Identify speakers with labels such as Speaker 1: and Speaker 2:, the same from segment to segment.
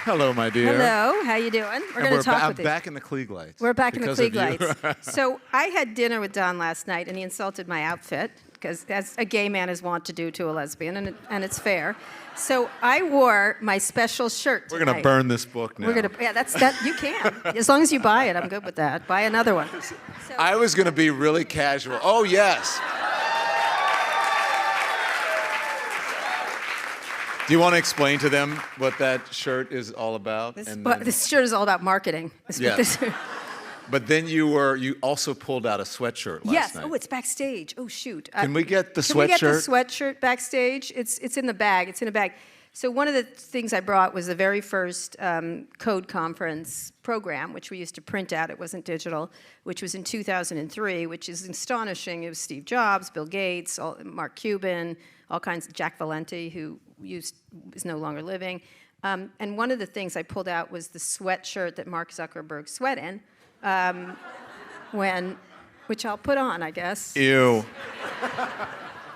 Speaker 1: Hello, my dear.
Speaker 2: Hello, how you doing? We're going to talk with you.
Speaker 1: I'm back in the Klieg lights.
Speaker 2: We're back in the
Speaker 1: because
Speaker 2: Klieg
Speaker 1: of you.
Speaker 2: lights. So I had dinner with Don last night, and he insulted my outfit, because as a gay man is wont to do to a lesbian, and it's fair. So I wore my special shirt tonight.
Speaker 1: We're going to burn this book now.
Speaker 2: You can. As long as you buy it, I'm good with that. Buy another one. So,
Speaker 1: I was going to be really casual. Oh, yes. Do you want to explain to them what that shirt is all about?
Speaker 2: This shirt is all about marketing.
Speaker 1: Yes. But then you also pulled out a sweatshirt last night.
Speaker 2: Oh, it's backstage. Oh, shoot.
Speaker 1: Can we get the sweatshirt?
Speaker 2: Can we get the sweatshirt backstage? It's in the bag. It's in a bag. So one of the things I brought was the very first code conference program, which we used to print out. It wasn't digital, which was in 2003, which is astonishing. It was Steve Jobs, Bill Gates, Mark Cuban, all kinds, Jack Valenti, who is no longer living. And one of the things I pulled out was the sweatshirt that Mark Zuckerberg sweat in, which I'll put on, I guess.
Speaker 1: Ew.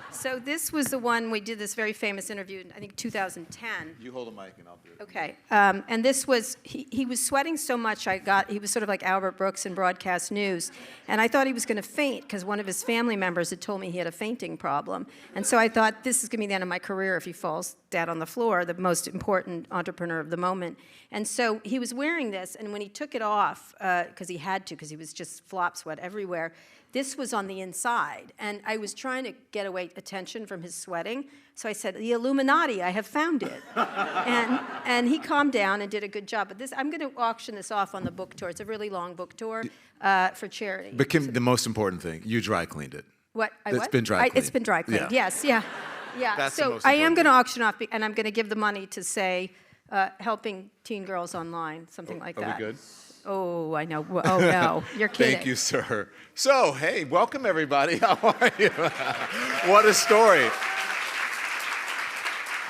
Speaker 2: So this was the one we did this very famous interview in, I think, 2010.
Speaker 1: You hold a mic and I'll do it.
Speaker 2: Okay. And this was, he was sweating so much he was sort of like Albert Brooks in broadcast news. And I thought he was going to faint because one of his family members had told me he had a fainting problem. And so I thought, this is going to be the end of my career if he falls dead on the floor, the most important entrepreneur of the moment. And so he was wearing this, and when he took it off, because he had to, because he was just flop sweat everywhere, this was on the inside, and I was trying to get away attention from his sweating, so I said, the Illuminati, I have found it. and he calmed down and did a good job. But I'm going to auction this off on the book tour. It's a really long book tour for charity.
Speaker 1: But Kim, the most important thing, you dry cleaned it.
Speaker 2: What?
Speaker 1: It's been dry cleaned.
Speaker 2: It's been dry cleaned, yes, yeah.
Speaker 1: That's
Speaker 2: so I am going to auction off, and I'm going to give the money to, say, helping teen girls online, something like that.
Speaker 1: Are we good?
Speaker 2: Oh, I know. Oh, no. You're kidding.
Speaker 1: Thank you, sir. So, hey, welcome, everybody. How are you? What a story.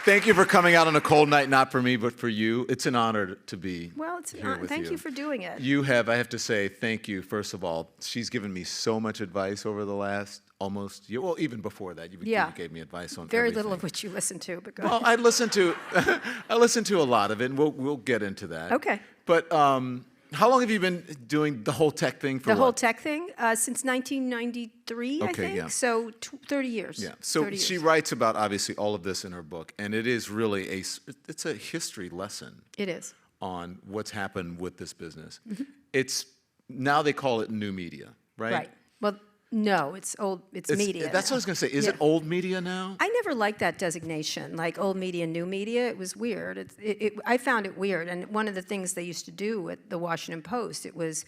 Speaker 1: Thank you for coming out on a cold night, not for me, but for you. It's an honor to be here with
Speaker 2: Thank you for doing it.
Speaker 1: I have to say, thank you, first of all. She's given me so much advice over the last almost year. Well, even before that, you gave me advice on
Speaker 2: very
Speaker 1: everything.
Speaker 2: little of which you listen to, but go
Speaker 1: Well,
Speaker 2: ahead.
Speaker 1: I listen to a lot of it, and we'll get into that.
Speaker 2: Okay.
Speaker 1: But how long have you been doing the whole tech thing for?
Speaker 2: The whole tech thing? Since 1993, I think.
Speaker 1: Yeah.
Speaker 2: So 30 years.
Speaker 1: Yeah. So she writes about, obviously, all of this in her book, and it is really it's a history lesson.
Speaker 2: It is.
Speaker 1: On what's happened with this business.
Speaker 2: Mm-hmm.
Speaker 1: Now they call it new media, right?
Speaker 2: Right. Well, no, it's old. It's media.
Speaker 1: That's what I was going to say. Is it old media now?
Speaker 2: I never liked that designation, like old media, new media. It was weird. I found it weird. And one of the things they used to do at the Washington Post, it was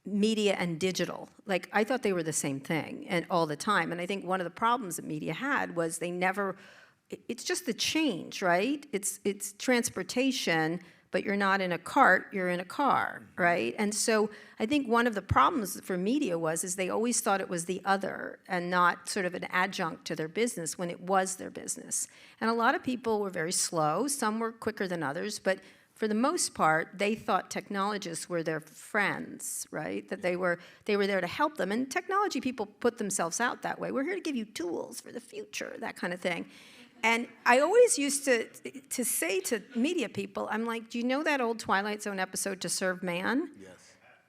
Speaker 2: media and digital. Like, I thought they were the same thing and all the time. And I think one of the problems that media had was they never. It's just the change, right? It's transportation. But you're not in a cart, you're in a car, right? And so I think one of the problems for media is they always thought it was the other and not sort of an adjunct to their business when it was their business. And a lot of people were very slow, some were quicker than others, but for the most part, they thought technologists were their friends, right? That they were there to help them. And technology people put themselves out that way. We're here to give you tools for the future, that kind of thing. And I always used to say to media people, I'm like, do you know that old Twilight Zone episode, To Serve Man?
Speaker 1: Yes.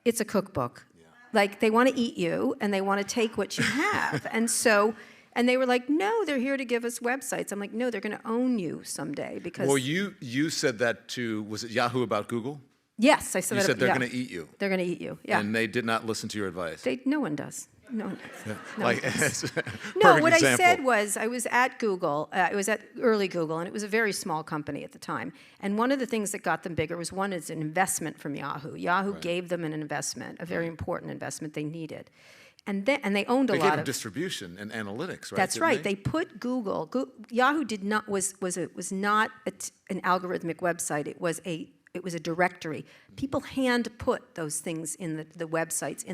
Speaker 2: It's a cookbook.
Speaker 1: Yeah.
Speaker 2: Like, they want to eat you, and they want to take what you have. And they were like, no, they're here to give us websites. I'm like, no, they're going to own you someday because...
Speaker 1: Well, you said that to, was it Yahoo about Google?
Speaker 2: Yes, I said that.
Speaker 1: You said they're going to eat you.
Speaker 2: They're going to eat you, yeah.
Speaker 1: And they did not listen to your advice.
Speaker 2: No one does. No.
Speaker 1: Like,
Speaker 2: no, what
Speaker 1: example.
Speaker 2: I said was I was at Google. It was at early Google, and it was a very small company at the time. And one of the things that got them bigger was an investment from Yahoo. Yahoo gave them an investment, a very important investment they needed. And they owned a lot of...
Speaker 1: They gave them distribution and analytics, right?
Speaker 2: That's right. They put Yahoo was not an algorithmic website. It was a directory. People hand put those things in the websites.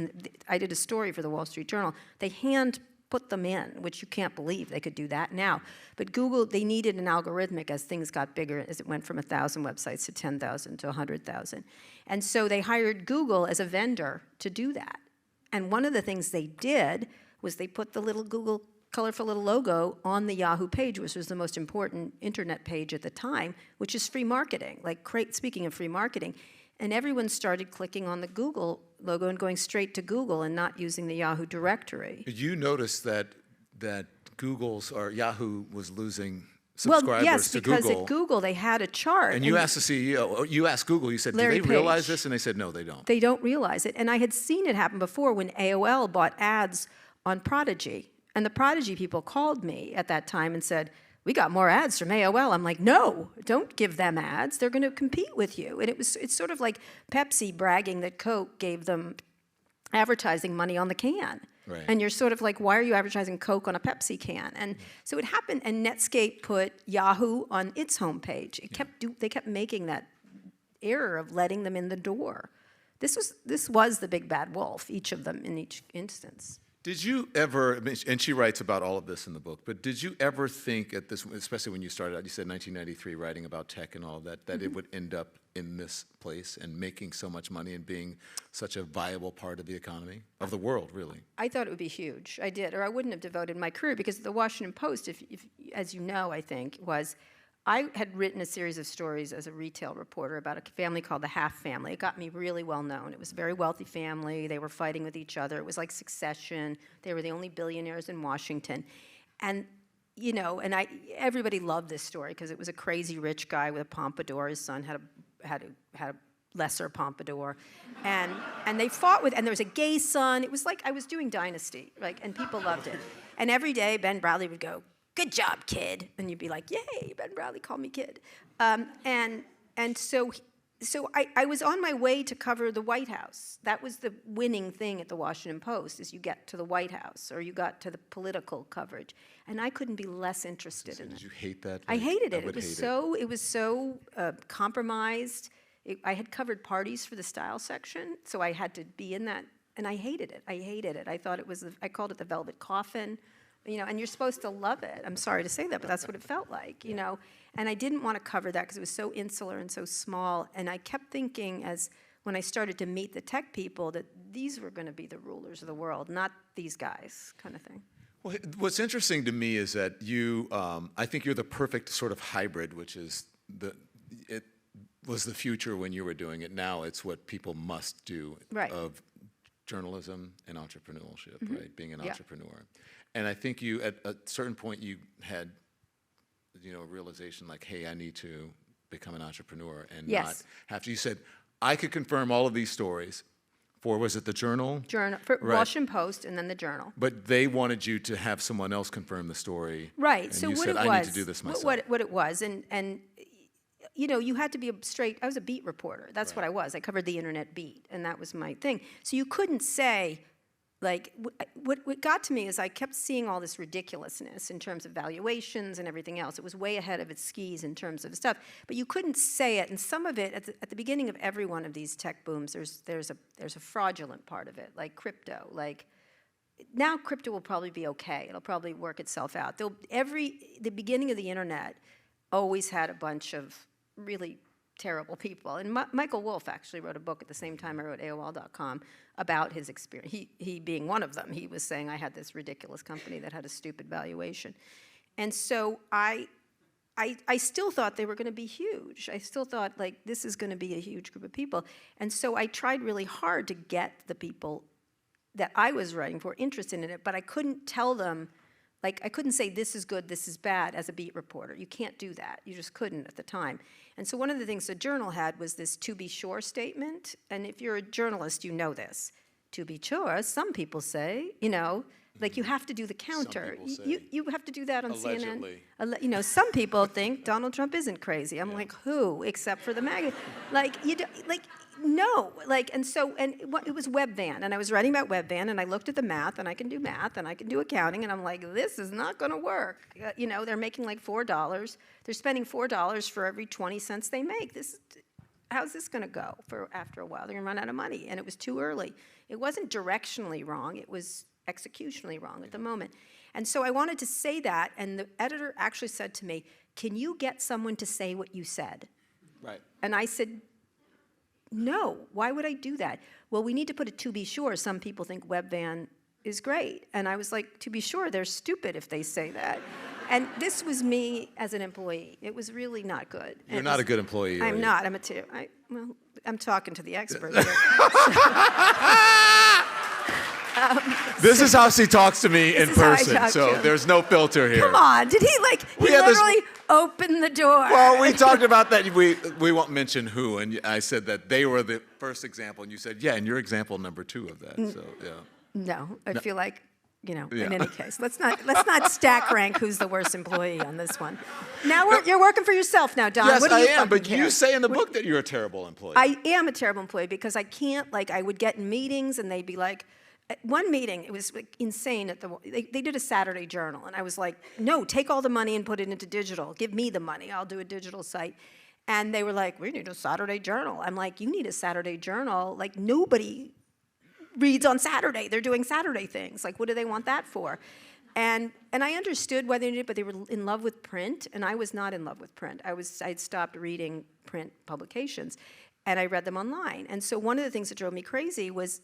Speaker 2: I did a story for the Wall Street Journal. They hand put them in, which you can't believe they could do that now. But Google, they needed an algorithmic as things got bigger, as it went from 1,000 websites to 10,000 to 100,000. And so they hired Google as a vendor to do that. And one of the things they did was they put the little Google colorful little logo on the Yahoo page, which was the most important internet page at the time, which is free marketing, like speaking of free marketing. And everyone started clicking on the Google logo and going straight to Google and not using the Yahoo directory.
Speaker 1: You noticed that Google's or Yahoo was losing subscribers
Speaker 2: well, yes,
Speaker 1: to
Speaker 2: because
Speaker 1: Google.
Speaker 2: at Google they had a chart.
Speaker 1: And you asked the CEO, or you asked Google, you said, do
Speaker 2: Larry
Speaker 1: they realize
Speaker 2: Page.
Speaker 1: this? And they said, no, they don't.
Speaker 2: They don't realize it. And I had seen it happen before when AOL bought ads on Prodigy. And the Prodigy people called me at that time and said, we got more ads from AOL. I'm like, no, don't give them ads. They're going to compete with you. And it's sort of like Pepsi bragging that Coke gave them advertising money on the can.
Speaker 1: Right.
Speaker 2: And you're sort of like, why are you advertising Coke on a Pepsi can? And so it happened, and Netscape put Yahoo on its homepage. They kept making that error of letting them in the door. This was the big bad wolf, each of them in each instance.
Speaker 1: Did you ever, and she writes about all of this in the book, but did you ever think at this, especially when you started out, you said 1993, writing about tech and all of that, that it would end up in this place and making so much money and being such a viable part of the economy, of the world, really?
Speaker 2: I thought it would be huge. I did, or I wouldn't have devoted my career, because the Washington Post, if as you know, I think, I had written a series of stories as a retail reporter about a family called the Half family. It got me really well known. It was a very wealthy family. They were fighting with each other. It was like Succession. They were the only billionaires in Washington. And, you know, and everybody loved this story because it was a crazy rich guy with a pompadour. His son had a lesser pompadour. And they fought with, and there was a gay son. It was like I was doing Dynasty, like, and people loved it. And every day Ben Bradley would go, good job, kid. And you'd be like, yay, Ben Bradley called me kid. And so I was on my way to cover the White House. That was the winning thing at the Washington Post, is you get to the White House, or you got to the political coverage. And I couldn't be less interested in it.
Speaker 1: Did you hate that?
Speaker 2: I hated it.
Speaker 1: It
Speaker 2: was so compromised. I had covered parties for the style section, so I had to be in that, and I hated it. I thought I called it the velvet coffin. You know, and you're supposed to love it. I'm sorry to say that, but that's what it felt like, you know. And I didn't want to cover that because it was so insular and so small. And I kept thinking, when I started to meet the tech people, that these were going to be the rulers of the world, not these guys, kind of thing.
Speaker 1: Well, what's interesting to me is that I think you're the perfect sort of hybrid, which is it was the future when you were doing it. Now it's what people must do,
Speaker 2: right,
Speaker 1: of journalism and entrepreneurship, right? Being an entrepreneur. And I think you, at a certain point, you had, a realization like, hey, I need to become an entrepreneur and not have to. You said, I could confirm all of these stories for, was it the Journal?
Speaker 2: Journal, for Washington Post, and then the Journal.
Speaker 1: But they wanted you to have someone else confirm the story.
Speaker 2: Right.
Speaker 1: And
Speaker 2: so
Speaker 1: you
Speaker 2: what
Speaker 1: said,
Speaker 2: it was,
Speaker 1: I need to do this myself.
Speaker 2: What it was, and you had to be I was a beat reporter. That's what I was. I covered the internet beat, and that was my thing. So you couldn't say, like, what got to me is I kept seeing all this ridiculousness in terms of valuations and everything else. It was way ahead of its skis in terms of stuff, but you couldn't say it. And some of it, at the beginning of every one of these tech booms, there's a fraudulent part of it, like crypto. Like, now crypto will probably be okay. It'll probably work itself out. The beginning of the internet always had a bunch of really terrible people. And Michael Wolff actually wrote a book at the same time I wrote AOL.com about his experience. He being one of them. He was saying, I had this ridiculous company that had a stupid valuation. And so I still thought they were going to be huge. I still thought, like, this is going to be a huge group of people. And so I tried really hard to get the people that I was writing for interested in it, but I couldn't tell them, like, I couldn't say this is good, this is bad as a beat reporter. You can't do that. You just couldn't at the time. And so one of the things the Journal had was this to be sure statement. And if you're a journalist, you know this. To be sure, some people say, like, you have to do the counter. You have to do that on
Speaker 1: Allegedly.
Speaker 2: CNN. Some people think Donald Trump isn't crazy. I'm like, who? Except for the magazine. No, it was Webvan, and I was writing about Webvan, and I looked at the math, and I can do math, and I can do accounting, and I'm like, this is not going to work. They're making like $4. They're spending $4 for every 20 cents they make. How's this going to go after a while? They're going to run out of money, and it was too early. It wasn't directionally wrong. It was executionally wrong at the moment. And so I wanted to say that, and the editor actually said to me, can you get someone to say what you said?
Speaker 1: Right.
Speaker 2: And I said, no, why would I do that? Well, we need to put it to be sure. Some people think Webvan is great. And I was like, to be sure, they're stupid if they say that. And this was me as an employee. It was really not good.
Speaker 1: You're not a good employee.
Speaker 2: I'm not. I'm talking to the expert here.
Speaker 1: This is how she talks to me in
Speaker 2: is how I
Speaker 1: person,
Speaker 2: talk
Speaker 1: so
Speaker 2: to him.
Speaker 1: there's no filter here.
Speaker 2: Come on, did he
Speaker 1: We had this-
Speaker 2: literally opened the door?
Speaker 1: Well, we talked about that. We won't mention who, and I said that they were the first example, and you said, yeah, and you're example number 2 of that. So yeah.
Speaker 2: No, I feel like,
Speaker 1: Yeah.
Speaker 2: in any case, let's not stack rank who's the worst employee on this one. Now you're working for yourself now, Don.
Speaker 1: Yes,
Speaker 2: what do
Speaker 1: I
Speaker 2: you
Speaker 1: am, but
Speaker 2: fucking
Speaker 1: you
Speaker 2: care?
Speaker 1: say in the book that you're a terrible employee.
Speaker 2: I am a terrible employee because I can't, I would get in meetings and they'd be like, at one meeting, it was insane. They did a Saturday journal, and I was like, no, take all the money and put it into digital. Give me the money. I'll do a digital site. And they were like, we need a Saturday journal. I'm like, you need a Saturday journal? Like, nobody reads on Saturday. They're doing Saturday things. Like, what do they want that for? And I understood why they did it, but they were in love with print, and I was not in love with print. I'd stopped reading print publications, and I read them online. And so one of the things that drove me crazy was,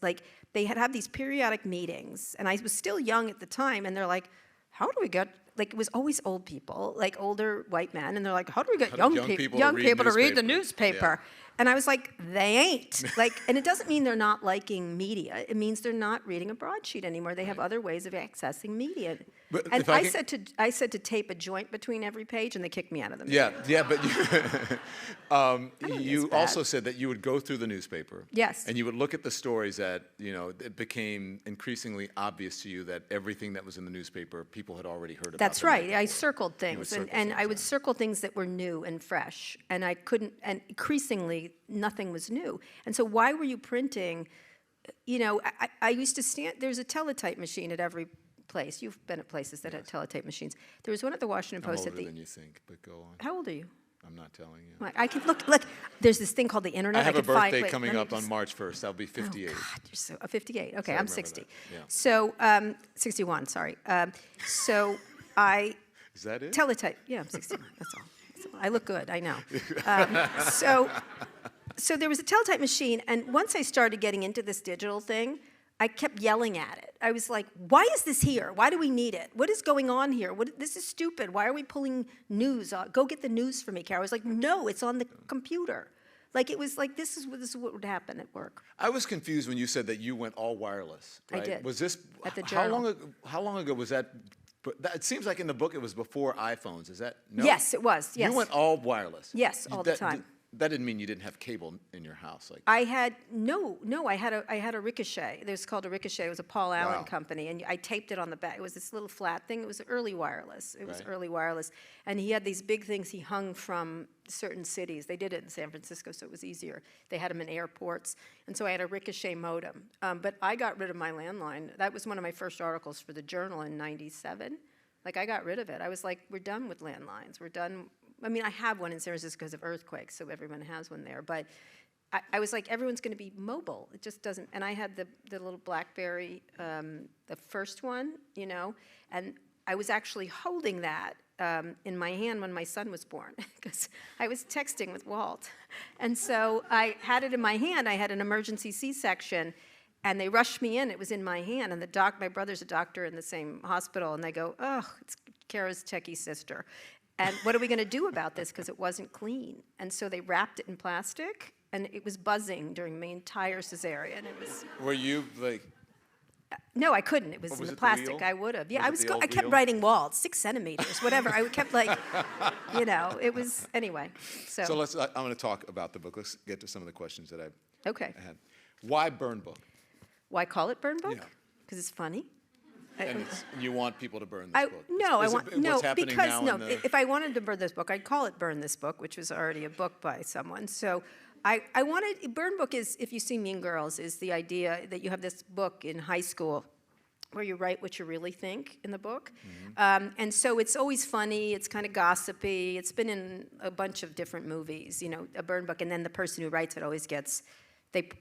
Speaker 2: they had these periodic meetings, and I was still young at the time, and they're like, how do we get, it was always old people, older white men, and they're like, how do we get young people to read the newspaper?
Speaker 1: Yeah.
Speaker 2: And I was like, they ain't. And it doesn't mean they're not liking media. It means they're not reading a broadsheet anymore. They have other ways of accessing media.
Speaker 1: But
Speaker 2: and I said to tape a joint between every page, and they kicked me out of the meeting.
Speaker 1: Yeah, but you also said that you would go through the newspaper.
Speaker 2: Yes.
Speaker 1: And you would look at the stories that, it became increasingly obvious to you that everything that was in the newspaper, people had already heard about.
Speaker 2: That's right. I circled things, and I would
Speaker 1: yeah.
Speaker 2: circle things that were new and fresh, and I couldn't, and increasingly, nothing was new. And so why were you printing? I used to stand, there's a teletype machine at every place. You've been at places that had teletype machines. There was one at the Washington Post.
Speaker 1: I'm older than you think, but go on.
Speaker 2: How old are you?
Speaker 1: I'm not telling you.
Speaker 2: I can look. There's this thing called the internet.
Speaker 1: I have a
Speaker 2: could find-
Speaker 1: birthday
Speaker 2: wait,
Speaker 1: coming
Speaker 2: let me
Speaker 1: up on
Speaker 2: just-
Speaker 1: March 1st. I'll be 58.
Speaker 2: Oh God, you're so 58. Okay,
Speaker 1: I
Speaker 2: I'm
Speaker 1: remember
Speaker 2: 60.
Speaker 1: that, yeah.
Speaker 2: So 61. Sorry. So I
Speaker 1: Is that it?
Speaker 2: teletype. Yeah, I'm 61. That's all. I look good. I know. So there was a teletype machine, and once I started getting into this digital thing, I kept yelling at it. I was like, why is this here? Why do we need it? What is going on here? This is stupid. Why are we pulling news? Go get the news for me, Carol. I was like, no, it's on the computer. It was like, this is what would happen at work.
Speaker 1: I was confused when you said that you went all wireless. Right?
Speaker 2: I did.
Speaker 1: Was this
Speaker 2: At the
Speaker 1: how
Speaker 2: Journal.
Speaker 1: how long ago was that? But it seems like in the book it was before iPhones. Is that no?
Speaker 2: Yes, it was. Yes.
Speaker 1: You went all wireless.
Speaker 2: Yes, all the time.
Speaker 1: That didn't mean you didn't have cable in your house,
Speaker 2: I had I had a Ricochet. It was called a Ricochet. It was a Paul Allen
Speaker 1: Wow.
Speaker 2: company, and I taped it on the back. It was this little flat thing. It was early wireless. It was
Speaker 1: Right.
Speaker 2: early wireless, and he had these big things he hung from certain cities. They did it in San Francisco, so it was easier. They had them in airports, and so I had a Ricochet modem. But I got rid of my landline. That was one of my first articles for the Journal in '97. I got rid of it. I was like, we're done with landlines. We're done. I mean, I have one in San Francisco because of earthquakes, so everyone has one there. But I was like, everyone's going to be mobile. It just doesn't. And I had the little BlackBerry, the first one, and I was actually holding that in my hand when my son was born because I was texting with Walt. And so I had it in my hand. I had an emergency C-section. And they rushed me in. It was in my hand. And my brother's a doctor in the same hospital. And they go, oh, it's Kara's techie sister. And what are we going to do about this? Because it wasn't clean. And so they wrapped it in plastic. And it was buzzing during my entire cesarean. It was.
Speaker 1: Were you
Speaker 2: No, I couldn't. It was
Speaker 1: was
Speaker 2: in the
Speaker 1: it the
Speaker 2: plastic.
Speaker 1: wheel?
Speaker 2: I would have. Yeah,
Speaker 1: Was it the old
Speaker 2: I kept
Speaker 1: wheel?
Speaker 2: writing Walt, 6 centimeters, whatever. I kept it was, anyway.
Speaker 1: So I'm going to talk about the book. Let's get to some of the questions that I
Speaker 2: Okay.
Speaker 1: had. Why burn book?
Speaker 2: Why call it Burn Book?
Speaker 1: Yeah.
Speaker 2: Because it's funny.
Speaker 1: And you want people to burn this book?
Speaker 2: No,
Speaker 1: Is
Speaker 2: I
Speaker 1: it
Speaker 2: want
Speaker 1: what's happening
Speaker 2: because
Speaker 1: now in the-
Speaker 2: if I wanted to burn this book, I'd call it Burn This Book, which was already a book by someone. So I wanted Burn Book is, if you see Mean Girls, is the idea that you have this book in high school where you write what you really think in the book. And so it's always funny, it's kind of gossipy, it's been in a bunch of different movies, a burn book, and then the person who writes it always gets,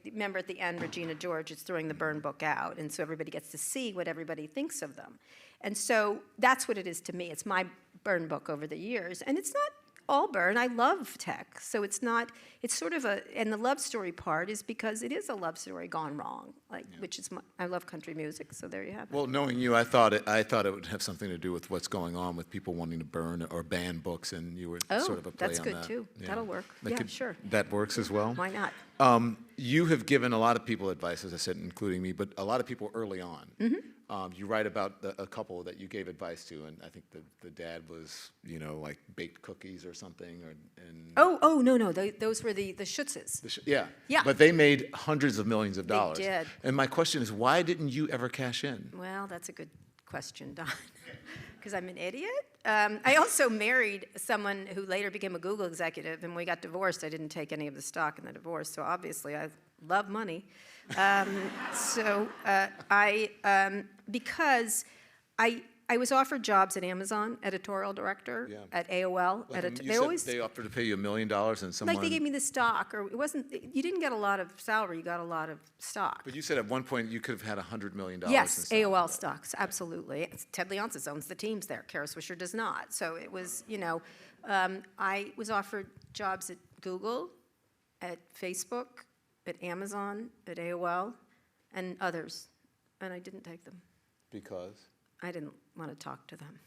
Speaker 2: remember at the end, Regina George is throwing the burn book out, and so everybody gets to see what everybody thinks of them. And so that's what it is to me. It's my burn book over the years, and it's not Allbird, and I love tech. So it's sort of and the love story part is because it is a love story gone wrong, which is, I love country music, so there you have it.
Speaker 1: Well, knowing you, I thought it would have something to do with what's going on with people wanting to burn or ban books, and you were sort of a play on that.
Speaker 2: That's good too.
Speaker 1: Yeah.
Speaker 2: That'll work. Sure.
Speaker 1: That works as well?
Speaker 2: Why not?
Speaker 1: You have given a lot of people advice, as I said, including me, but a lot of people early on.
Speaker 2: Mm-hmm.
Speaker 1: You write about a couple that you gave advice to, and I think the dad was, like baked cookies or something.
Speaker 2: No. Those were the Schutzes.
Speaker 1: Yeah.
Speaker 2: Yeah.
Speaker 1: But they made hundreds of millions of dollars.
Speaker 2: They did.
Speaker 1: And my question is, why didn't you ever cash in?
Speaker 2: Well, that's a good question, Don. Because I'm an idiot. I also married someone who later became a Google executive, and when we got divorced, I didn't take any of the stock in the divorce, so obviously I love money. Because I was offered jobs at Amazon, editorial director, at AOL.
Speaker 1: They offered to pay you $1 million and someone...
Speaker 2: Like they gave me the stock, or it wasn't, you didn't get a lot of salary, you got a lot of stock.
Speaker 1: But you said at one point you could have had $100 million.
Speaker 2: Yes, AOL stocks, absolutely. Ted Leonsis owns the teams there, Kara Swisher does not. So it was, I was offered jobs at Google, at Facebook, at Amazon, at AOL, and others, and I didn't take them.
Speaker 1: Because?
Speaker 2: I didn't want to talk to them.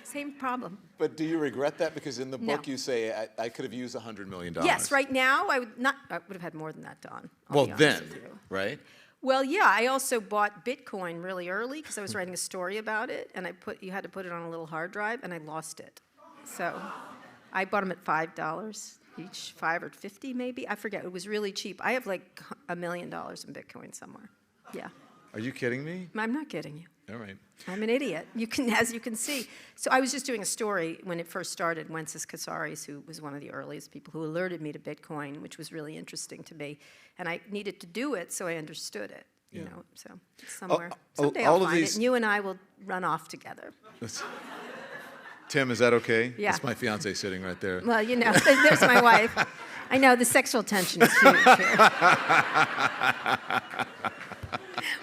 Speaker 2: Same problem.
Speaker 1: But do you regret that? Because in the book
Speaker 2: No.
Speaker 1: you say, I could have used $100 million.
Speaker 2: Yes, right now I would have had more than that, Don.
Speaker 1: Well, then, right?
Speaker 2: Well, yeah, I also bought Bitcoin really early because I was writing a story about it, and you had to put it on a little hard drive, and I lost it. So I bought them at $5 each, 5 or 50 maybe. I forget. It was really cheap. I have like $1 million in Bitcoin somewhere. Yeah.
Speaker 1: Are you kidding me?
Speaker 2: I'm not kidding you.
Speaker 1: All right.
Speaker 2: I'm an idiot, as you can see. So I was just doing a story when it first started, Wences Casares, who was one of the earliest people who alerted me to Bitcoin, which was really interesting to me. And I needed to do it so I understood it, so someday I'll find it, and you and I will run off together.
Speaker 1: Tim, is that okay?
Speaker 2: Yeah.
Speaker 1: That's my fiance sitting right there.
Speaker 2: Well, there's my wife. I know, the sexual tension is huge here.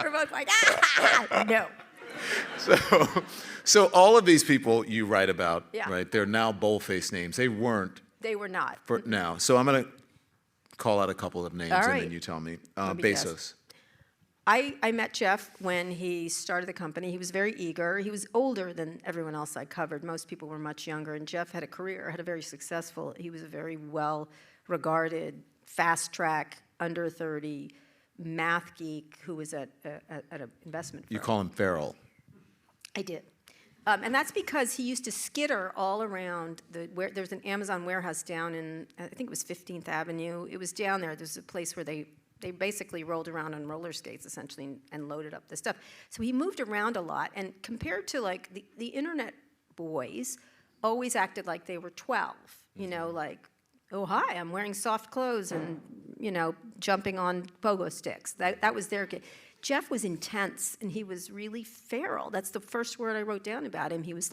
Speaker 2: We're both like, no.
Speaker 1: So all of these people you write about,
Speaker 2: Yeah.
Speaker 1: right? They're now boldface names. They weren't
Speaker 2: They were not.
Speaker 1: for now. So I'm going to call out a couple of names,
Speaker 2: All
Speaker 1: and
Speaker 2: right.
Speaker 1: then you tell me.
Speaker 2: Let me
Speaker 1: Bezos.
Speaker 2: guess. I met Jeff when he started the company. He was very eager. He was older than everyone else I covered. Most people were much younger, and Jeff had a career, had a very successful, he was a very well-regarded, fast-track, under 30 math geek who was at an investment firm.
Speaker 1: You call him Farrell.
Speaker 2: I did. And that's because he used to skitter all around there's an Amazon warehouse down in, I think it was 15th Avenue. It was down there. There's a place where they basically rolled around on roller skates, essentially, and loaded up the stuff. So he moved around a lot. And compared to, like, the internet boys always acted like they were 12, like, oh, hi, I'm wearing soft clothes and, jumping on pogo sticks. That was their kid. Jeff was intense, and he was really feral. That's the first word I wrote down about him. He was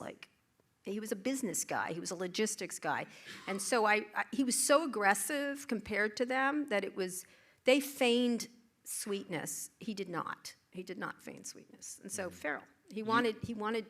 Speaker 2: a business guy. He was a logistics guy. And so he was so aggressive compared to them that they feigned sweetness. He did not. He did not feign sweetness. And so feral. He wanted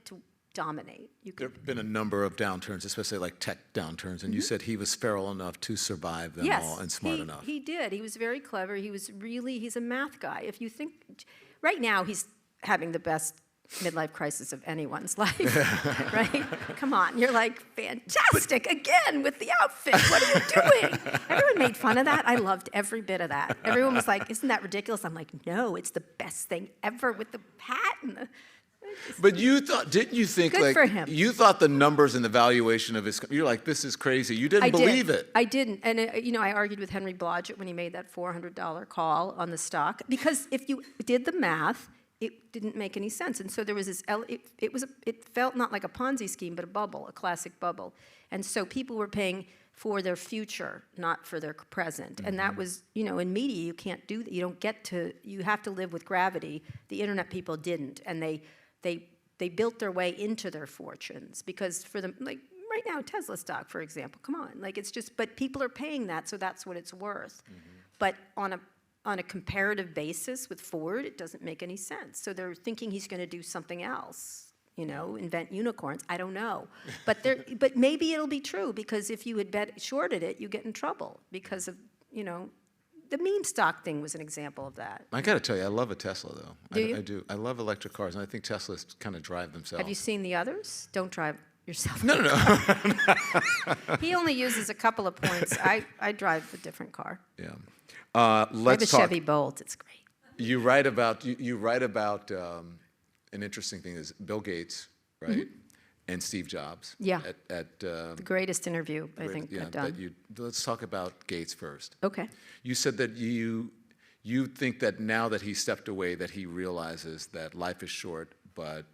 Speaker 2: to dominate.
Speaker 1: There have been a number of downturns, especially like tech downturns, and you said he was feral enough to survive them all and smart enough.
Speaker 2: He did. He was very clever. He's a math guy. If you think, right now he's having the best midlife crisis of anyone's life, right? Come on, you're like, fantastic, again with the outfit, what are you doing? Everyone made fun of that. I loved every bit of that. Everyone was like, isn't that ridiculous? I'm like, no, it's the best thing ever with the hat and the...
Speaker 1: But didn't you think,
Speaker 2: Good for him.
Speaker 1: you thought the numbers and the valuation of his, you're like, this is crazy. You didn't believe it.
Speaker 2: I didn't. And, I argued with Henry Blodgett when he made that $400 call on the stock, because if you did the math, it didn't make any sense. And so there was this, it felt not like a Ponzi scheme, but a bubble, a classic bubble. And so people were paying for their future, not for their present. And that was, in media, you can't do that. You have to live with gravity. The internet people didn't. And they built their way into their fortunes, because for them, like right now, Tesla stock, for example, come on. Like but people are paying that, so that's what it's worth. But on a comparative basis with Ford, it doesn't make any sense. So they're thinking he's going to do something else. invent unicorns. I don't know. But maybe it'll be true, because if you had shorted it, you get in trouble because of, the meme stock thing was an example of that.
Speaker 1: I got to tell you, I love a Tesla, though.
Speaker 2: Do you?
Speaker 1: I do. I love electric cars, and I think Teslas kind of drive themselves.
Speaker 2: Have you seen the others? Don't drive yourself.
Speaker 1: No.
Speaker 2: He only uses a couple of points. I drive a different car.
Speaker 1: Yeah.
Speaker 2: I have
Speaker 1: Let's
Speaker 2: a
Speaker 1: talk.
Speaker 2: Chevy Bolt. It's great.
Speaker 1: You write about an interesting thing is Bill Gates, right, and Steve Jobs.
Speaker 2: Yeah.
Speaker 1: The
Speaker 2: Greatest interview I think I've done.
Speaker 1: Let's talk about Gates first.
Speaker 2: Okay.
Speaker 1: You said that you think that now that he stepped away, that he realizes that life is short, but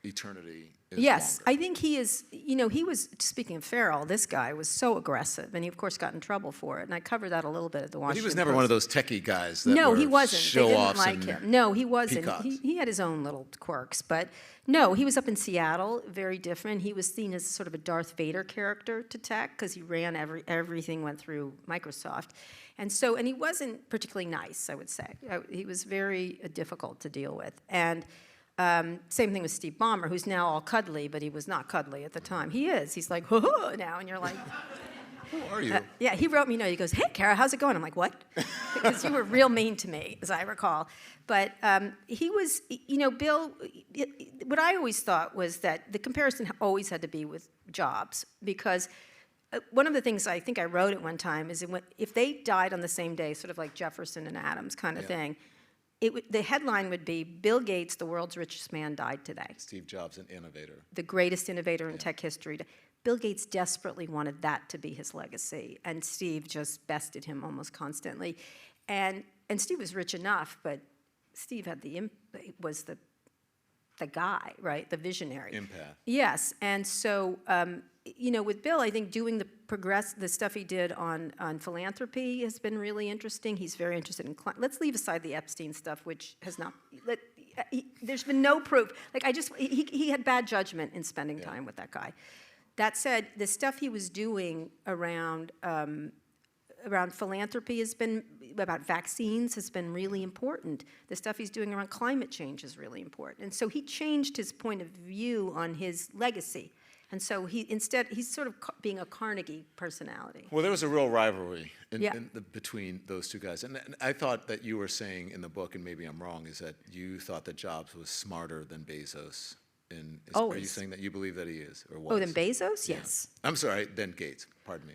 Speaker 1: eternity is
Speaker 2: Yes,
Speaker 1: longer.
Speaker 2: I think he is, he was, speaking of Farrell, this guy was so aggressive, and he, of course, got in trouble for it, and I covered that a little bit at the
Speaker 1: But
Speaker 2: Washington
Speaker 1: he was never
Speaker 2: Post.
Speaker 1: one of those techie guys that
Speaker 2: No,
Speaker 1: were
Speaker 2: he wasn't. They didn't
Speaker 1: show-offs
Speaker 2: like
Speaker 1: and
Speaker 2: him. No, he wasn't.
Speaker 1: peacocks.
Speaker 2: He had his own little quirks, but no, he was up in Seattle, very different. He was seen as sort of a Darth Vader character to tech, because he ran everything went through Microsoft. And he wasn't particularly nice, I would say. He was very difficult to deal with. And same thing with Steve Ballmer, who's now all cuddly, but he was not cuddly at the time. He is. He's like, ho now, and you're like...
Speaker 1: Who are you?
Speaker 2: Yeah, he wrote me a note. He goes, "Hey, Kara, how's it going?" I'm like, "What?" Because you were real mean to me, as I recall. But he was, Bill, what I always thought was that the comparison always had to be with Jobs, because one of the things I think I wrote at one time is if they died on the same day, sort of like Jefferson and Adams kind of thing, the headline would be, Bill Gates, the world's richest man, died today.
Speaker 1: Steve Jobs, an innovator.
Speaker 2: The greatest innovator in tech history. Bill Gates desperately wanted that to be his legacy, and Steve just bested him almost constantly. And Steve was rich enough, but Steve had was the guy, right? The visionary.
Speaker 1: Empath.
Speaker 2: Yes, and so with Bill, I think doing the stuff he did on philanthropy has been really interesting. He's very interested in let's leave aside the Epstein stuff, which has not. There's been no proof. He had bad judgment in spending time with that guy. That said, the stuff he was doing around philanthropy about vaccines has been really important. The stuff he's doing around climate change is really important. And so he changed his point of view on his legacy. And so he's sort of being a Carnegie personality.
Speaker 1: Well, there was a real rivalry between those two guys. And I thought that you were saying in the book, and maybe I'm wrong, is that you thought that Jobs was smarter than Bezos. Are you saying that you believe that he is, or was?
Speaker 2: Oh, than Bezos? Yeah. Yes.
Speaker 1: I'm sorry, than Gates. Pardon me.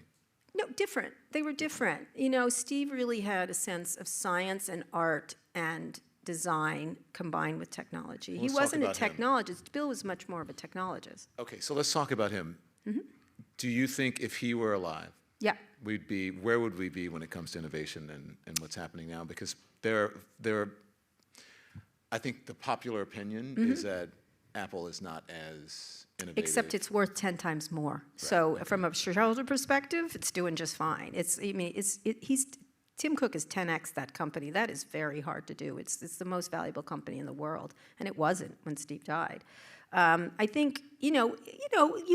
Speaker 2: No, different. They were different. Steve really had a sense of science and art and design combined with technology. He wasn't a technologist. Bill was much more of a technologist.
Speaker 1: Okay, so let's talk about him. Do you think if he were alive, where would we be when it comes to innovation and what's happening now? Because I think the popular opinion is that Apple is not as innovative.
Speaker 2: Except it's worth 10 times more. Right. So from a shareholder perspective, it's doing just fine. Tim Cook is 10x that company. That is very hard to do. It's the most valuable company in the world, and it wasn't when Steve died. I think you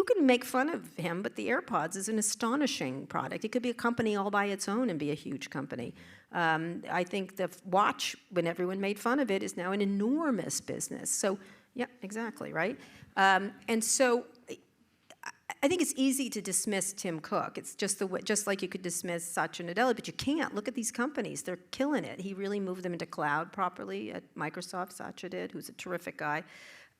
Speaker 2: can make fun of him, but the AirPods is an astonishing product. It could be a company all by its own and be a huge company. I think the watch, when everyone made fun of it, is now an enormous business. So. Yeah, exactly, right? And so I think it's easy to dismiss Tim Cook. It's just like you could dismiss Satya Nadella, but you can't. Look at these companies. They're killing it. He really moved them into cloud properly at Microsoft, Satya did, who's a terrific guy.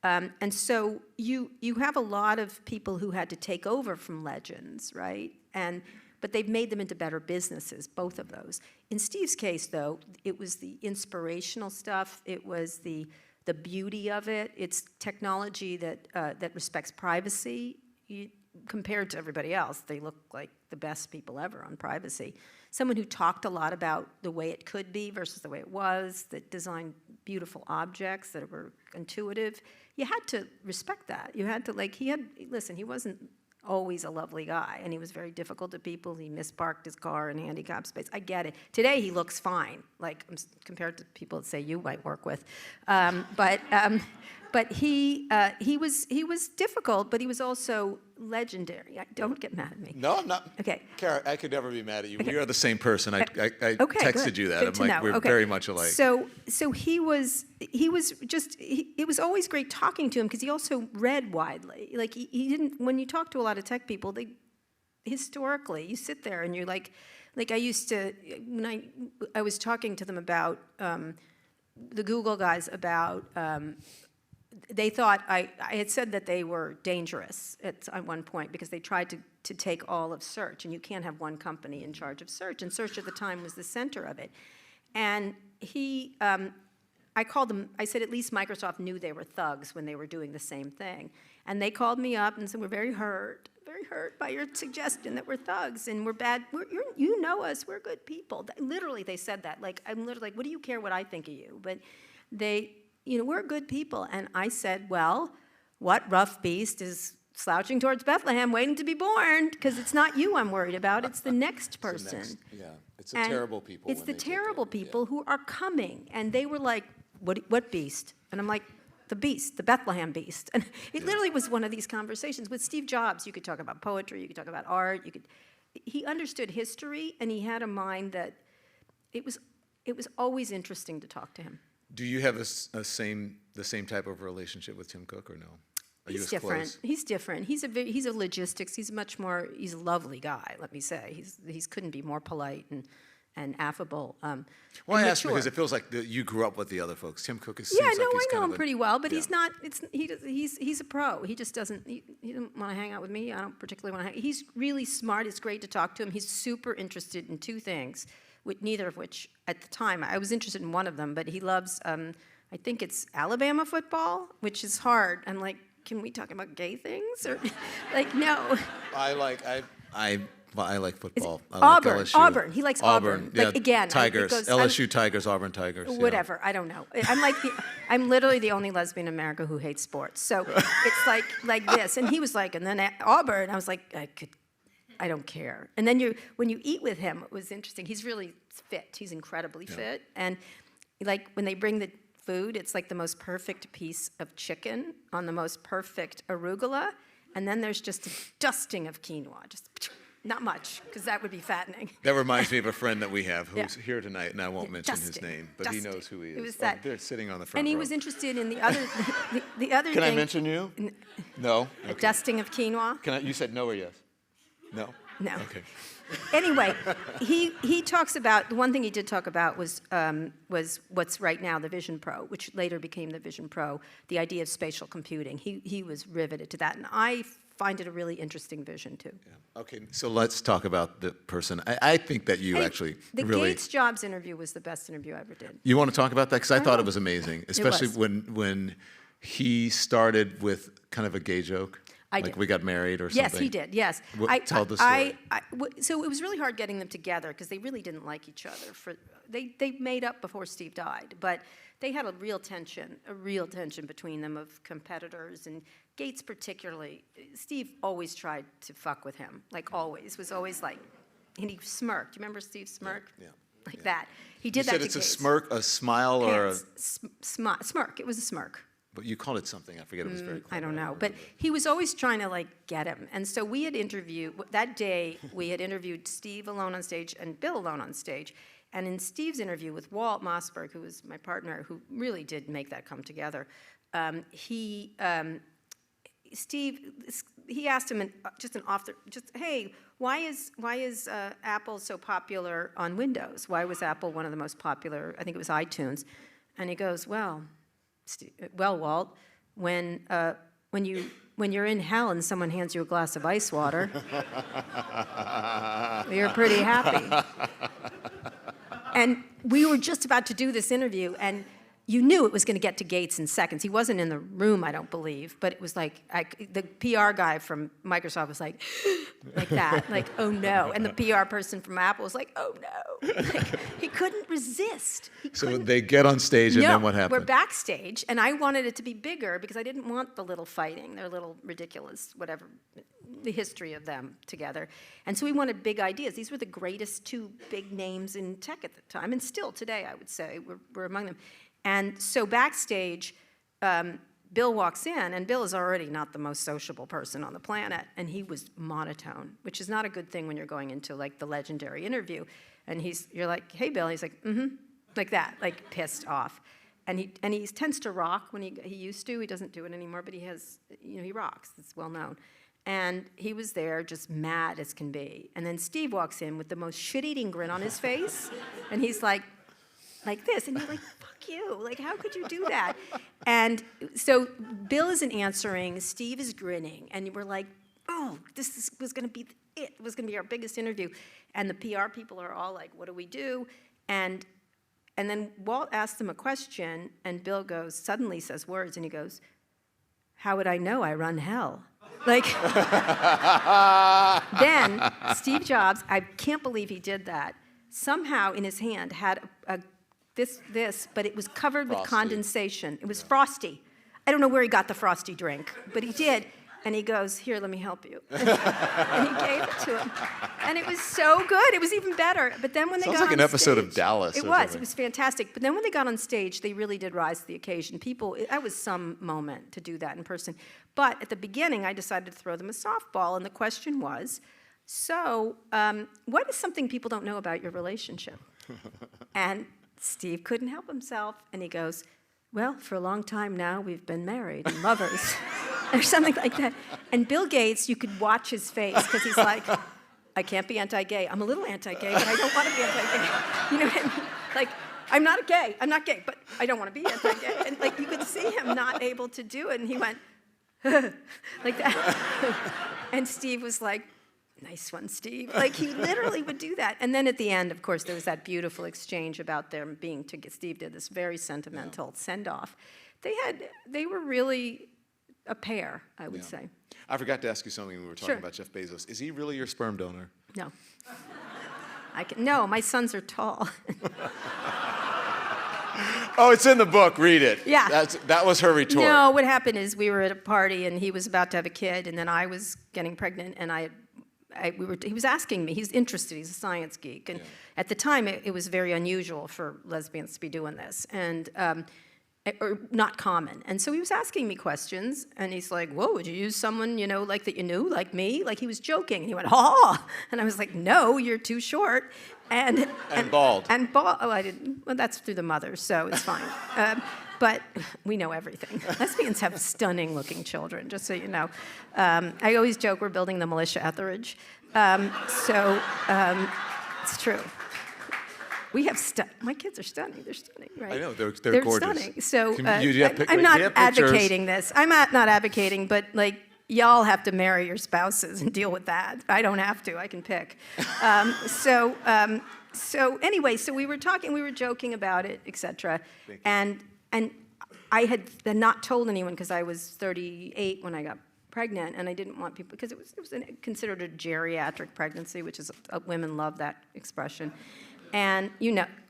Speaker 2: And so you have a lot of people who had to take over from legends, right? But they've made them into better businesses, both of those. In Steve's case, though, it was the inspirational stuff. It was the beauty of it. It's technology that respects privacy. Compared to everybody else, they look like the best people ever on privacy. Someone who talked a lot about the way it could be versus the way it was, that designed beautiful objects that were intuitive. You had to respect that. You had to, he wasn't always a lovely guy, and he was very difficult to people. He misparked his car in handicap space. I get it. Today he looks fine, compared to people that say you might work with. But But he was difficult, but he was also legendary. Don't get mad at me.
Speaker 1: No, I'm not.
Speaker 2: Okay.
Speaker 1: Kara, I could never be mad at you. We are the same person. I
Speaker 2: Okay,
Speaker 1: texted
Speaker 2: good.
Speaker 1: you that.
Speaker 2: Good
Speaker 1: I'm
Speaker 2: to
Speaker 1: like,
Speaker 2: know.
Speaker 1: we're
Speaker 2: Okay.
Speaker 1: very much alike.
Speaker 2: So it was always great talking to him because he also read widely. Like he didn't, when you talk to a lot of tech people, historically, you sit there and you're like I used to, when I was talking to them about, the Google guys about, they thought I had said that they were dangerous at one point because they tried to take all of search, and you can't have one company in charge of search, and search at the time was the center of it. And I called them, I said at least Microsoft knew they were thugs when they were doing the same thing. And they called me up and said, we're very hurt by your suggestion that we're thugs and we're bad. You know us, we're good people. Literally, they said that. Like, I'm literally like, what do you care what I think of you? But we're good people. And I said, well, what rough beast is slouching towards Bethlehem waiting to be born? Because it's not you I'm worried about, it's the next person.
Speaker 1: It's the terrible people.
Speaker 2: It's the terrible people who are coming. And they were like, what beast? And I'm like, the beast, the Bethlehem beast. And it literally was one of these conversations. With Steve Jobs, you could talk about poetry, you could talk about art, he understood history, and he had a mind that it was always interesting to talk to him.
Speaker 1: Do you have the same type of relationship with Tim Cook or no?
Speaker 2: He's different. He's different. He's a logistics. He's a lovely guy, let me say. He couldn't be more polite and affable.
Speaker 1: Well, I asked because it feels like you grew up with the other folks. Tim Cook is.
Speaker 2: Yeah, no, I know him pretty well, but he's not. He's a pro. He just doesn't. He doesn't want to hang out with me. I don't particularly want to hang. He's really smart. It's great to talk to him. He's super interested in two things, neither of which at the time I was interested in one of them. But he loves. I think it's Alabama football, which is hard. I'm like, can we talk about gay things or like no?
Speaker 1: I like football.
Speaker 2: Auburn. He likes Auburn.
Speaker 1: Yeah,
Speaker 2: like again,
Speaker 1: Tigers. LSU Tigers. Auburn Tigers.
Speaker 2: Whatever. I don't know. I'm literally the only lesbian in America who hates sports. So it's like this. And he was like, and then at Auburn, I was like, I don't care. And then when you eat with him, it was interesting. He's really fit. He's incredibly fit. And like when they bring the food, it's like the most perfect piece of chicken on the most perfect arugula. And then there's just a dusting of quinoa. Just not much, because that would be fattening.
Speaker 1: That reminds me of a friend that we have who's here tonight, and I won't mention his name, but he knows who he is.
Speaker 2: It was that.
Speaker 1: They're sitting on the front
Speaker 2: And he
Speaker 1: row.
Speaker 2: was interested in the other, the other
Speaker 1: Can
Speaker 2: thing.
Speaker 1: I mention you? No?
Speaker 2: A dusting of quinoa?
Speaker 1: You said no or yes? No?
Speaker 2: No.
Speaker 1: Okay.
Speaker 2: Anyway, he talks about, the one thing he did talk about was what's right now the Vision Pro, which later became the Vision Pro, the idea of spatial computing. He was riveted to that, and I find it a really interesting vision, too.
Speaker 1: Yeah. Okay, so let's talk about the person. I think that you
Speaker 2: The Gates Jobs interview was the best interview I ever did.
Speaker 1: You want to talk about that? Because I thought it was amazing, especially when he started with kind of a gay joke. Like we got married or something.
Speaker 2: Yes, he did, yes.
Speaker 1: Tell the story.
Speaker 2: So it was really hard getting them together because they really didn't like each other. They made up before Steve died, but they had a real tension between them of competitors, and Gates particularly. Steve always tried to fuck with him, like always, was always like, and he smirked. You remember Steve smirk?
Speaker 1: Yeah.
Speaker 2: Like that. He did that to Gates.
Speaker 1: You said it's a smirk, a smile, or a...
Speaker 2: Smirk, it was a smirk.
Speaker 1: But you called it something. I forget. It was very clever.
Speaker 2: I don't know. But he was always trying to, like, get him. And so we had interviewed, that day, we had interviewed Steve alone on stage and Bill alone on stage. And in Steve's interview with Walt Mossberg, who was my partner, who really did make that come together, he asked him, hey, why is Apple so popular on Windows? Why was Apple one of the most popular? I think it was iTunes. And he goes, well, Walt, when you're in hell and someone hands you a glass of ice water, you're pretty happy. And we were just about to do this interview, and you knew it was going to get to Gates in seconds. He wasn't in the room, I don't believe, but it was like the PR guy from Microsoft was like that, like, oh no. And the PR person from Apple was like, oh no. Like, he couldn't resist.
Speaker 1: So they get on stage, and then what happened?
Speaker 2: We're backstage, and I wanted it to be bigger because I didn't want the little fighting, their little ridiculous, whatever, the history of them together. And so we wanted big ideas. These were the greatest two big names in tech at the time, and still today, I would say, we're among them. And so backstage, Bill walks in, and Bill is already not the most sociable person on the planet, and he was monotone, which is not a good thing when you're going into like the legendary interview. And you're like, hey, Bill. He's like, mm-hmm, like that, like pissed off. And he tends to rock when he used to. He doesn't do it anymore, but he rocks. It's well known. And he was there just mad as can be. And then Steve walks in with the most shit-eating grin on his face, and he's like this, and you're like, fuck you, like, how could you do that? And so Bill isn't answering, Steve is grinning, and we're like, oh, was gonna be it. It was gonna be our biggest interview. And the PR people are all like, what do we do? And then Walt asked him a question, and Bill suddenly says words, and he goes, how would I know? I run hell. Like, then Steve Jobs, I can't believe he did that, somehow in his hand had this, but it was covered with condensation. It was frosty. I don't know where he got the frosty drink, but he did. And he goes, here, let me help you. And he gave it to him. And it was so good. It was even better. But then when they got on stage...
Speaker 1: Sounds like an episode of Dallas.
Speaker 2: It was fantastic. But then when they got on stage, they really did rise to the occasion. That was some moment to do that in person. But at the beginning, I decided to throw them a softball. And the question was, so what is something people don't know about your relationship? And Steve couldn't help himself. And he goes, well, for a long time now, we've been married and lovers. Or something like that. And Bill Gates, you could watch his face, because he's like, I can't be anti-gay. I'm a little anti-gay, but I don't want to be anti-gay. You know what I mean? Like, I'm not gay, but I don't want to be anti-gay. And like, you could see him not able to do it, and he went, like that. And Steve was like, nice one, Steve. Like, he literally would do that. And then at the end, of course, there was that beautiful exchange about them being together. Steve did this very sentimental send-off. They were really a pair, I would say.
Speaker 1: I forgot to ask you something when we were talking about Jeff Bezos. Is he really your sperm donor?
Speaker 2: No. No, my sons are tall.
Speaker 1: Oh, it's in the book. Read it.
Speaker 2: Yeah.
Speaker 1: That was her retort.
Speaker 2: No, what happened is we were at a party, and he was about to have a kid, and then I was getting pregnant, and he was asking me. He's interested. He's a science geek. And at the time, it was very unusual for lesbians to be doing this. And or not common. And so he was asking me questions, and he's like, whoa, would you use someone, like that you knew, like me? Like, he was joking. And he went, oh! And I was like, no, you're too short. And
Speaker 1: bald.
Speaker 2: And bald. Oh, I didn't. Well, that's through the mother, so it's fine. But we know everything. Lesbians have stunning-looking children, just so you know. I always joke we're building the militia Etheridge. It's true. We have my kids are stunning. They're stunning, right?
Speaker 1: I know, they're gorgeous.
Speaker 2: Stunning. So
Speaker 1: I'm
Speaker 2: not advocating this. I'm not advocating, but like, y'all have to marry your spouses and deal with that. I don't have to. I can pick. So anyway, so we were joking about it, etc. And I had not told anyone, because I was 38 when I got pregnant, and I didn't want people, because it was considered a geriatric pregnancy, which is women love that expression. And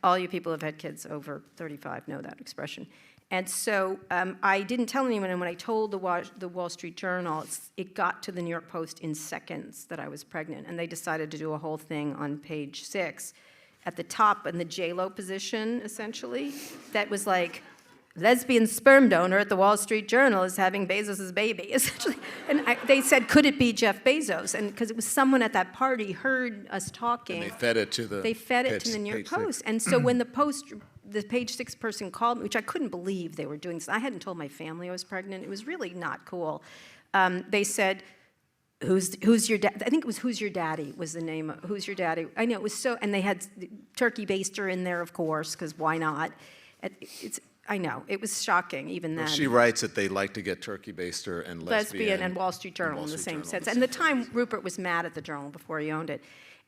Speaker 2: all you people who have had kids over 35 know that expression. And so I didn't tell anyone, and when I told the Wall Street Journal, it got to the New York Post in seconds that I was pregnant, and they decided to do a whole thing on page 6 at the top in the J-Lo position, essentially, that was like, lesbian sperm donor at the Wall Street Journal is having Bezos' baby, essentially. And they said, could it be Jeff Bezos? And because it was someone at that party heard us talking.
Speaker 1: And they fed it to the
Speaker 2: New York Post. And so when the page 6 person called me, which I couldn't believe they were doing this. I hadn't told my family I was pregnant. It was really not cool. They said, who's your dad? I think it was Who's Your Daddy was the name of Who's Your Daddy. I know, it was so, and they had turkey baster in there, of course, because why not? I know, it was shocking even then.
Speaker 1: Well, she writes that they like to get turkey baster and lesbian
Speaker 2: and Wall Street Journal in the same sense. And the time Rupert was mad at the Journal before he owned it.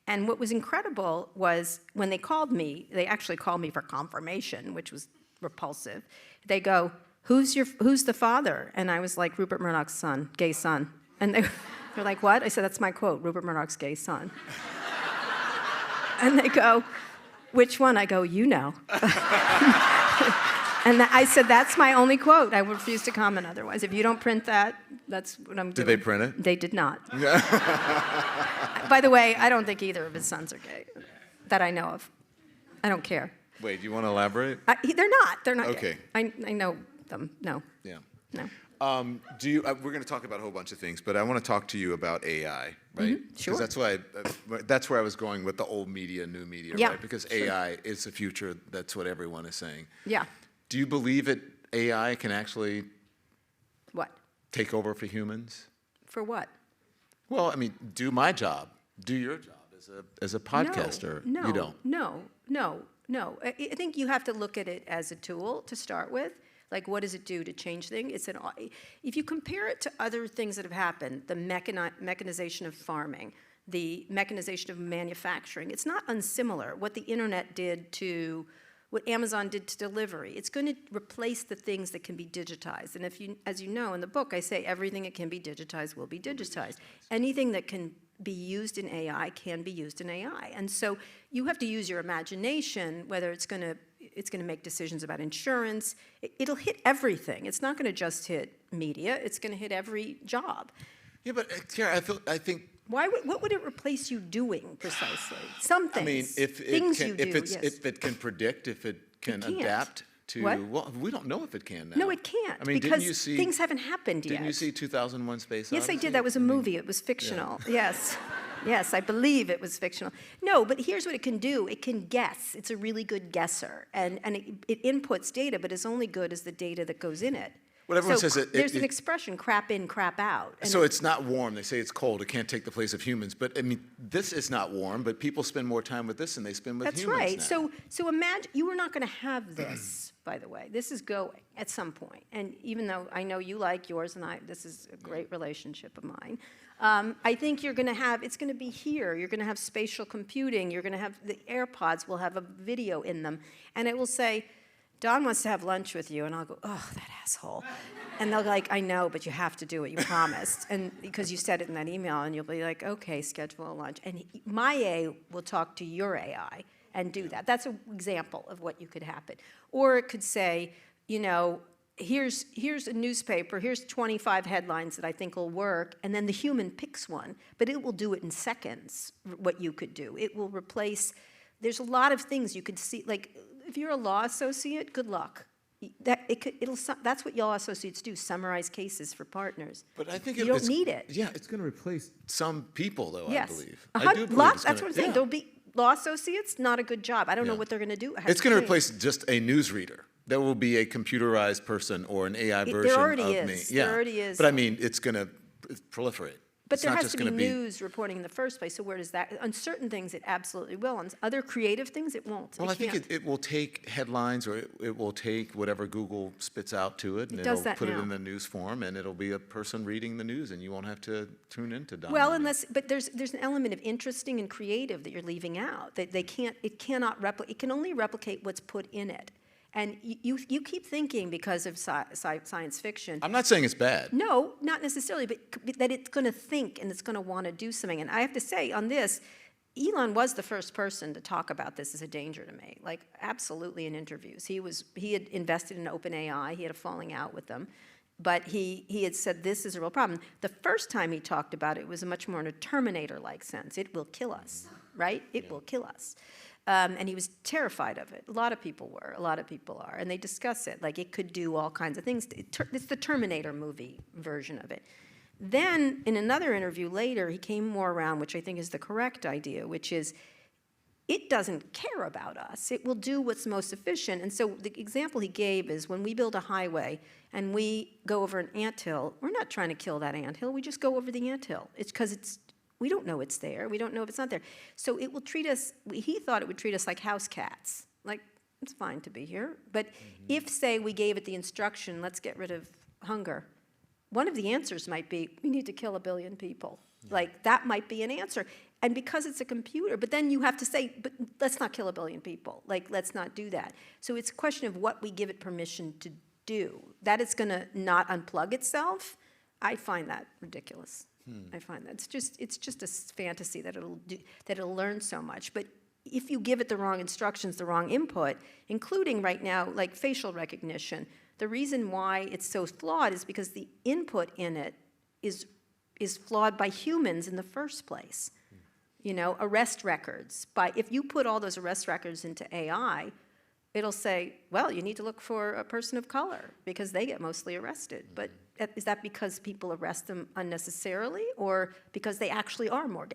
Speaker 2: And what was incredible was when they called me, they actually called me for confirmation, which was repulsive. They go, who's the father? And I was like, Rupert Murdoch's son, gay son. And they're like, what? I said, that's my quote, Rupert Murdoch's gay son. And they go, which one? I go, you know. And I said, that's my only quote. I refuse to comment otherwise. If you don't print that, that's what I'm doing.
Speaker 1: Did they print it?
Speaker 2: They did not. By the way, I don't think either of his sons are gay, that I know of. I don't care.
Speaker 1: Wait, do you want to elaborate?
Speaker 2: They're not. They're not
Speaker 1: okay.
Speaker 2: gay. I know them. No.
Speaker 1: Yeah.
Speaker 2: No.
Speaker 1: We're going to talk about a whole bunch of things, but I want to talk to you about AI, right?
Speaker 2: Sure.
Speaker 1: Because that's where I was going with the old media, new media,
Speaker 2: Yeah,
Speaker 1: right? Because
Speaker 2: sure.
Speaker 1: AI is the future. That's what everyone is saying.
Speaker 2: Yeah.
Speaker 1: Do you believe that AI can actually
Speaker 2: What?
Speaker 1: take over for humans?
Speaker 2: For what?
Speaker 1: Well, I mean, do my job, do your job as a podcaster.
Speaker 2: No,
Speaker 1: You don't.
Speaker 2: no. I think you have to look at it as a tool to start with. Like, what does it do to change things? If you compare it to other things that have happened, the mechanization of farming, the mechanization of manufacturing, it's not unsimilar. What the internet did to, what Amazon did to delivery, it's going to replace the things that can be digitized. And as you know in the book, I say everything that can be digitized will be digitized. Anything that can be used in AI can be used in AI. And so you have to use your imagination, whether it's going to make decisions about insurance. It'll hit everything. It's not going to just hit media. It's going to hit every job.
Speaker 1: Yeah, but Kara, I think.
Speaker 2: What would it replace you doing precisely? Some things.
Speaker 1: I mean, if it can predict, if it can adapt to.
Speaker 2: What?
Speaker 1: Well, we don't know if it can now.
Speaker 2: No, it can't.
Speaker 1: I mean,
Speaker 2: because things haven't happened yet.
Speaker 1: Didn't you see 2001: Space Odyssey?
Speaker 2: Yes, I did. That was a movie. It was fictional. Yeah. Yes, I believe it was fictional. No, but here's what it can do. It can guess. It's a really good guesser. And it inputs data, but it's only good as the data that goes in it.
Speaker 1: Well, everyone says
Speaker 2: there's an expression, crap in, crap out.
Speaker 1: So it's not warm. They say it's cold. It can't take the place of humans. But, I mean, this is not warm, but people spend more time with this than they spend with humans now.
Speaker 2: That's right. So imagine, you are not going to have this, by the way. This is going at some point. And even though I know you like yours and this is a great relationship of mine, I think you're going to have, it's going to be here. You're going to have spatial computing. You're going to have, the AirPods will have a video in them. And it will say, Don wants to have lunch with you. And I'll go, oh, that asshole. And they'll be like, I know, but you have to do it. You promised. And because you said it in that email. And you'll be like, okay, schedule a lunch. And my A will talk to your AI and do that. That's an example of what you could happen. Or it could say, you know, here's a newspaper, here's 25 headlines that I think will work, and then the human picks one, but it will do it in seconds, what you could do. It will replace, there's a lot of things you could see, like, if you're a law associate, good luck. That's what law associates do, summarize cases for partners.
Speaker 1: But I think
Speaker 2: you don't need it.
Speaker 1: Yeah, it's going to replace some people, though,
Speaker 2: yes.
Speaker 1: I believe.
Speaker 2: I do believe that's what I'm saying. Yeah. There'll be law associates, not a good job. I don't know what they're going to do.
Speaker 1: It's going to replace just a newsreader. There will be a computerized person or an AI version of me.
Speaker 2: There already is.
Speaker 1: Yeah.
Speaker 2: There already is.
Speaker 1: But I mean, it's going to proliferate.
Speaker 2: But there has to be news reporting in the first place. So where does that? On certain things, it absolutely will. On other creative things, it won't.
Speaker 1: Well, I think it will take headlines, or it will take whatever Google spits out to it, and it'll put it in the news form, and it'll be a person reading the news, and you won't have to tune into Don.
Speaker 2: Well, but there's an element of interesting and creative that you're leaving out. That it cannot replicate. It can only replicate what's put in it. And you keep thinking, because of science fiction.
Speaker 1: I'm not saying it's bad.
Speaker 2: No, not necessarily, but that it's going to think and it's going to want to do something. And I have to say, on this, Elon was the first person to talk about this as a danger to me, like absolutely in interviews. He had invested in OpenAI. He had a falling out with them. But he had said this is a real problem. The first time he talked about it was much more in a Terminator-like sense. It will kill us, right? It will kill us. And he was terrified of it. A lot of people were. A lot of people are. And they discuss it. Like, it could do all kinds of things. It's the Terminator movie version of it. Then, in another interview later, he came more around, which I think is the correct idea, which is it doesn't care about us. It will do what's most efficient. And so the example he gave is when we build a highway and we go over an anthill, we're not trying to kill that anthill. We just go over the anthill. It's because we don't know it's there. We don't know if it's not there. So it will treat us, he thought it would treat us like house cats. Like, it's fine to be here. But if, say, we gave it the instruction, let's get rid of hunger, one of the answers might be, we need to kill 1 billion people. Like, that might be an answer. And because it's a computer, but then you have to say, but let's not kill 1 billion people. Like, let's not do that. So it's a question of what we give it permission to do. That it's going to not unplug itself, I find that ridiculous. I find that it's just a fantasy that it'll learn so much. But if you give it the wrong instructions, the wrong input, including right now, like facial recognition, the reason why it's so flawed is because the input in it is flawed by humans in the first place. You know, arrest records. If you put all those arrest records into AI, it'll say, well, you need to look for a person of color because they get mostly arrested. But is that because people arrest them unnecessarily or because they actually are more?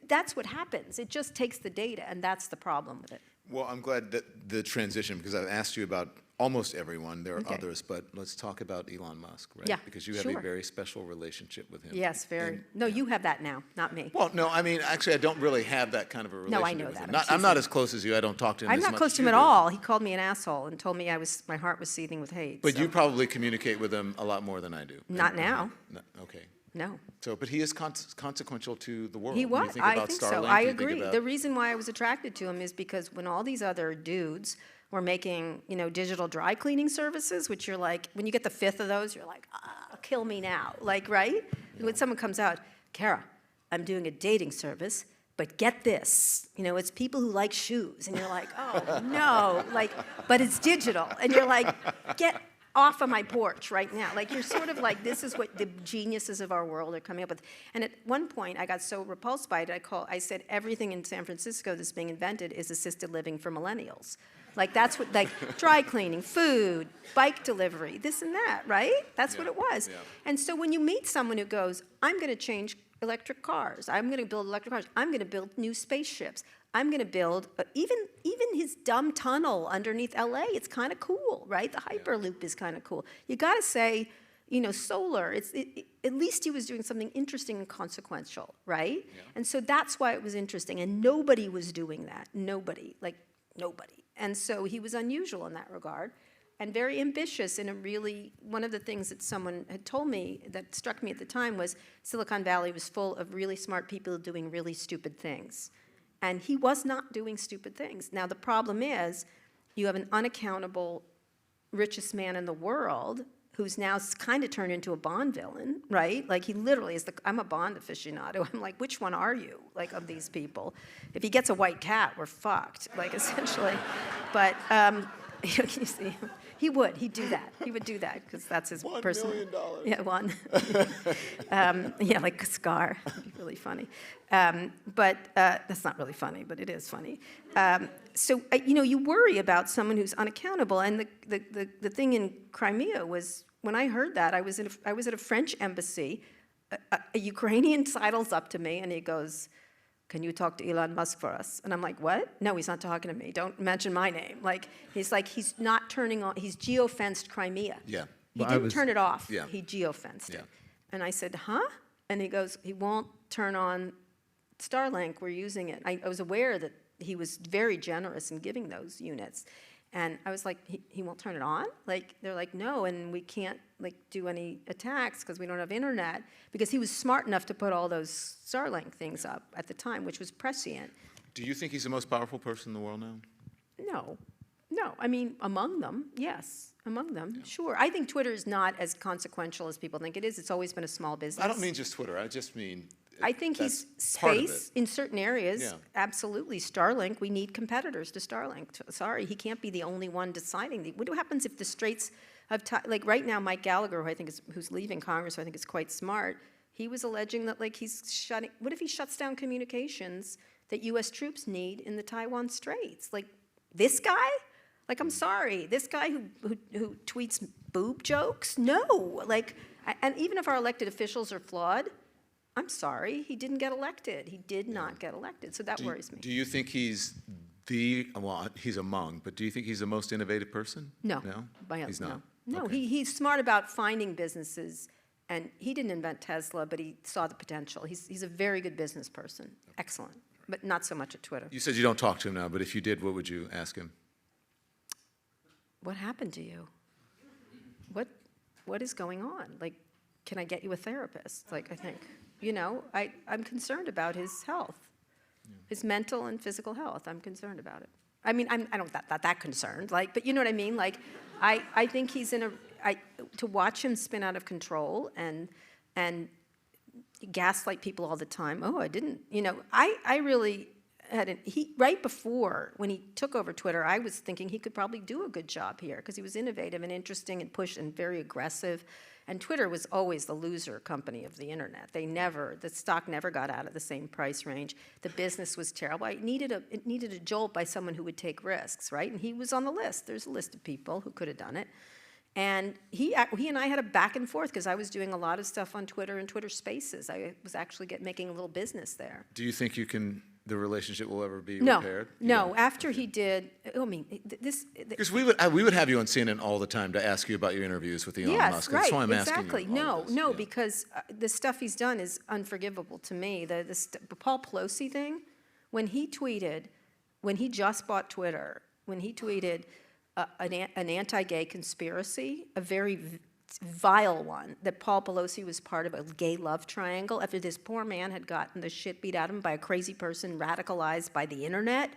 Speaker 2: That's what happens. It just takes the data, and that's the problem with it.
Speaker 1: Well, I'm glad that the transition, because I've asked you about almost everyone. There are
Speaker 2: Okay.
Speaker 1: others, but let's talk about Elon Musk, right?
Speaker 2: Yeah,
Speaker 1: Because you have
Speaker 2: sure.
Speaker 1: a very special relationship with him.
Speaker 2: Yes, very.
Speaker 1: And-
Speaker 2: No, you have that now, not me.
Speaker 1: Well, no, I mean, actually, I don't really have that kind of a
Speaker 2: No, I
Speaker 1: relationship
Speaker 2: know
Speaker 1: with
Speaker 2: that.
Speaker 1: him.
Speaker 2: I'm
Speaker 1: I'm not
Speaker 2: teasing.
Speaker 1: as close as you. I don't talk to him
Speaker 2: I'm
Speaker 1: as
Speaker 2: not
Speaker 1: much
Speaker 2: close
Speaker 1: as
Speaker 2: to him
Speaker 1: you
Speaker 2: at
Speaker 1: do.
Speaker 2: all. He called me an asshole and told me my heart was seething with hate.
Speaker 1: But
Speaker 2: so.
Speaker 1: you probably communicate with him a lot more than I do.
Speaker 2: Not now.
Speaker 1: No, okay.
Speaker 2: No.
Speaker 1: So, but he is consequential to the world.
Speaker 2: He
Speaker 1: When you
Speaker 2: was.
Speaker 1: think
Speaker 2: I
Speaker 1: about
Speaker 2: think so.
Speaker 1: Starlink,
Speaker 2: I
Speaker 1: you think
Speaker 2: agree.
Speaker 1: about-
Speaker 2: The reason why I was attracted to him is because when all these other dudes were making, digital dry cleaning services, which you're like, when you get the fifth of those, you're like, kill me now. Like, right? When someone comes out, Kara, I'm doing a dating service, but get this, it's people who like shoes. And you're like, oh, no. Like, but it's digital. And you're like, get off of my porch right now. Like, you're sort of like, this is what the geniuses of our world are coming up with. And at one point, I got so repulsed by it, I said, everything in San Francisco that's being invented is assisted living for millennials. Like, that's what, like, dry cleaning, food, bike delivery, this and that, right? That's what it was.
Speaker 1: Yeah.
Speaker 2: And so when you meet someone who goes, I'm going to change electric cars, I'm going to build electric cars, I'm going to build new spaceships, I'm going to build, even his dumb tunnel underneath LA, it's kind of cool, right? The Hyperloop is kind of cool. You got to say, solar, at least he was doing something interesting and consequential, right?
Speaker 1: Yeah.
Speaker 2: And so that's why it was interesting. And nobody was doing that. Nobody. And so he was unusual in that regard and very ambitious in one of the things that someone had told me that struck me at the time was Silicon Valley was full of really smart people doing really stupid things. And he was not doing stupid things. Now, the problem is you have an unaccountable richest man in the world who's now kind of turned into a Bond villain, right? Like, he literally is I'm a Bond aficionado. I'm like, which one are you, like, of these people? If he gets a white cat, we're fucked, like, essentially. But, you see, he'd do that. He would do that, because that's his person.
Speaker 1: $1 million.
Speaker 2: Yeah, one. Yeah, like a scar. It'd be really funny. But that's not really funny, but it is funny. So, you worry about someone who's unaccountable. And the thing in Crimea was, when I heard that, I was at a French embassy. A Ukrainian sidles up to me, and he goes, can you talk to Elon Musk for us? And I'm like, what? No, he's not talking to me. Don't mention my name. He's not turning on, he's geofenced Crimea.
Speaker 1: Yeah.
Speaker 2: He didn't turn it off.
Speaker 1: Yeah.
Speaker 2: He geofenced
Speaker 1: Yeah.
Speaker 2: it. And I said, huh? And he goes, he won't turn on Starlink. We're using it. I was aware that he was very generous in giving those units. And I was like, he won't turn it on? They're like, no, and we can't do any attacks because we don't have internet. Because he was smart enough to put all those Starlink things up at the time, which was prescient.
Speaker 1: Do you think he's the most powerful person in the world now?
Speaker 2: No. I mean, among them, yes. Among them, sure. I think Twitter is not as consequential as people think it is. It's always been a small business.
Speaker 1: I don't mean just Twitter. I just mean
Speaker 2: I think
Speaker 1: that's
Speaker 2: he's
Speaker 1: part of
Speaker 2: space
Speaker 1: it.
Speaker 2: in certain areas.
Speaker 1: Yeah.
Speaker 2: Absolutely. Starlink, we need competitors to Starlink. Sorry, he can't be the only one deciding. What happens if the Straits of right now, Mike Gallagher, who's leaving Congress, who I think is quite smart, he was alleging that he's shutting. What if he shuts down communications that U.S. troops need in the Taiwan Straits? This guy? I'm sorry, this guy who tweets boob jokes? No. And even if our elected officials are flawed, I'm sorry, he didn't get elected. He did not get elected, so that worries me.
Speaker 1: Do you think he's he's among, but do you think he's the most innovative person?
Speaker 2: No.
Speaker 1: No? He's not?
Speaker 2: No,
Speaker 1: Okay.
Speaker 2: he's smart about finding businesses, and he didn't invent Tesla, but he saw the potential. He's a very good business person, excellent, but not so much at Twitter.
Speaker 1: You said you don't talk to him now, but if you did, what would you ask him?
Speaker 2: What happened to you? What is going on? Can I get you a therapist? I think, I'm concerned about his health, his mental and physical health. I'm concerned about it. I mean, I'm not that concerned, but you know what I mean? I think he's to watch him spin out of control and gaslight people all the time. Oh, I didn't, I really right before, when he took over Twitter, I was thinking he could probably do a good job here because he was innovative and interesting and pushed and very aggressive And Twitter was always the loser company of the internet. The stock never got out of the same price range. The business was terrible. It needed a jolt by someone who would take risks, right? And he was on the list. There's a list of people who could have done it. And he and I had a back and forth because I was doing a lot of stuff on Twitter and Twitter Spaces. I was actually making a little business there.
Speaker 1: Do you think the relationship will ever be
Speaker 2: No,
Speaker 1: repaired?
Speaker 2: no. After he did, I mean,
Speaker 1: Because we would have you on CNN all the time to ask you about your interviews with Elon
Speaker 2: yes,
Speaker 1: Musk.
Speaker 2: right,
Speaker 1: That's why I'm
Speaker 2: exactly.
Speaker 1: asking you all this.
Speaker 2: No,
Speaker 1: Yeah.
Speaker 2: because the stuff he's done is unforgivable to me. The Paul Pelosi thing, when he just bought Twitter, when he tweeted an anti-gay conspiracy, a very vile one, that Paul Pelosi was part of a gay love triangle after this poor man had gotten the shit beat out of him by a crazy person radicalized by the internet.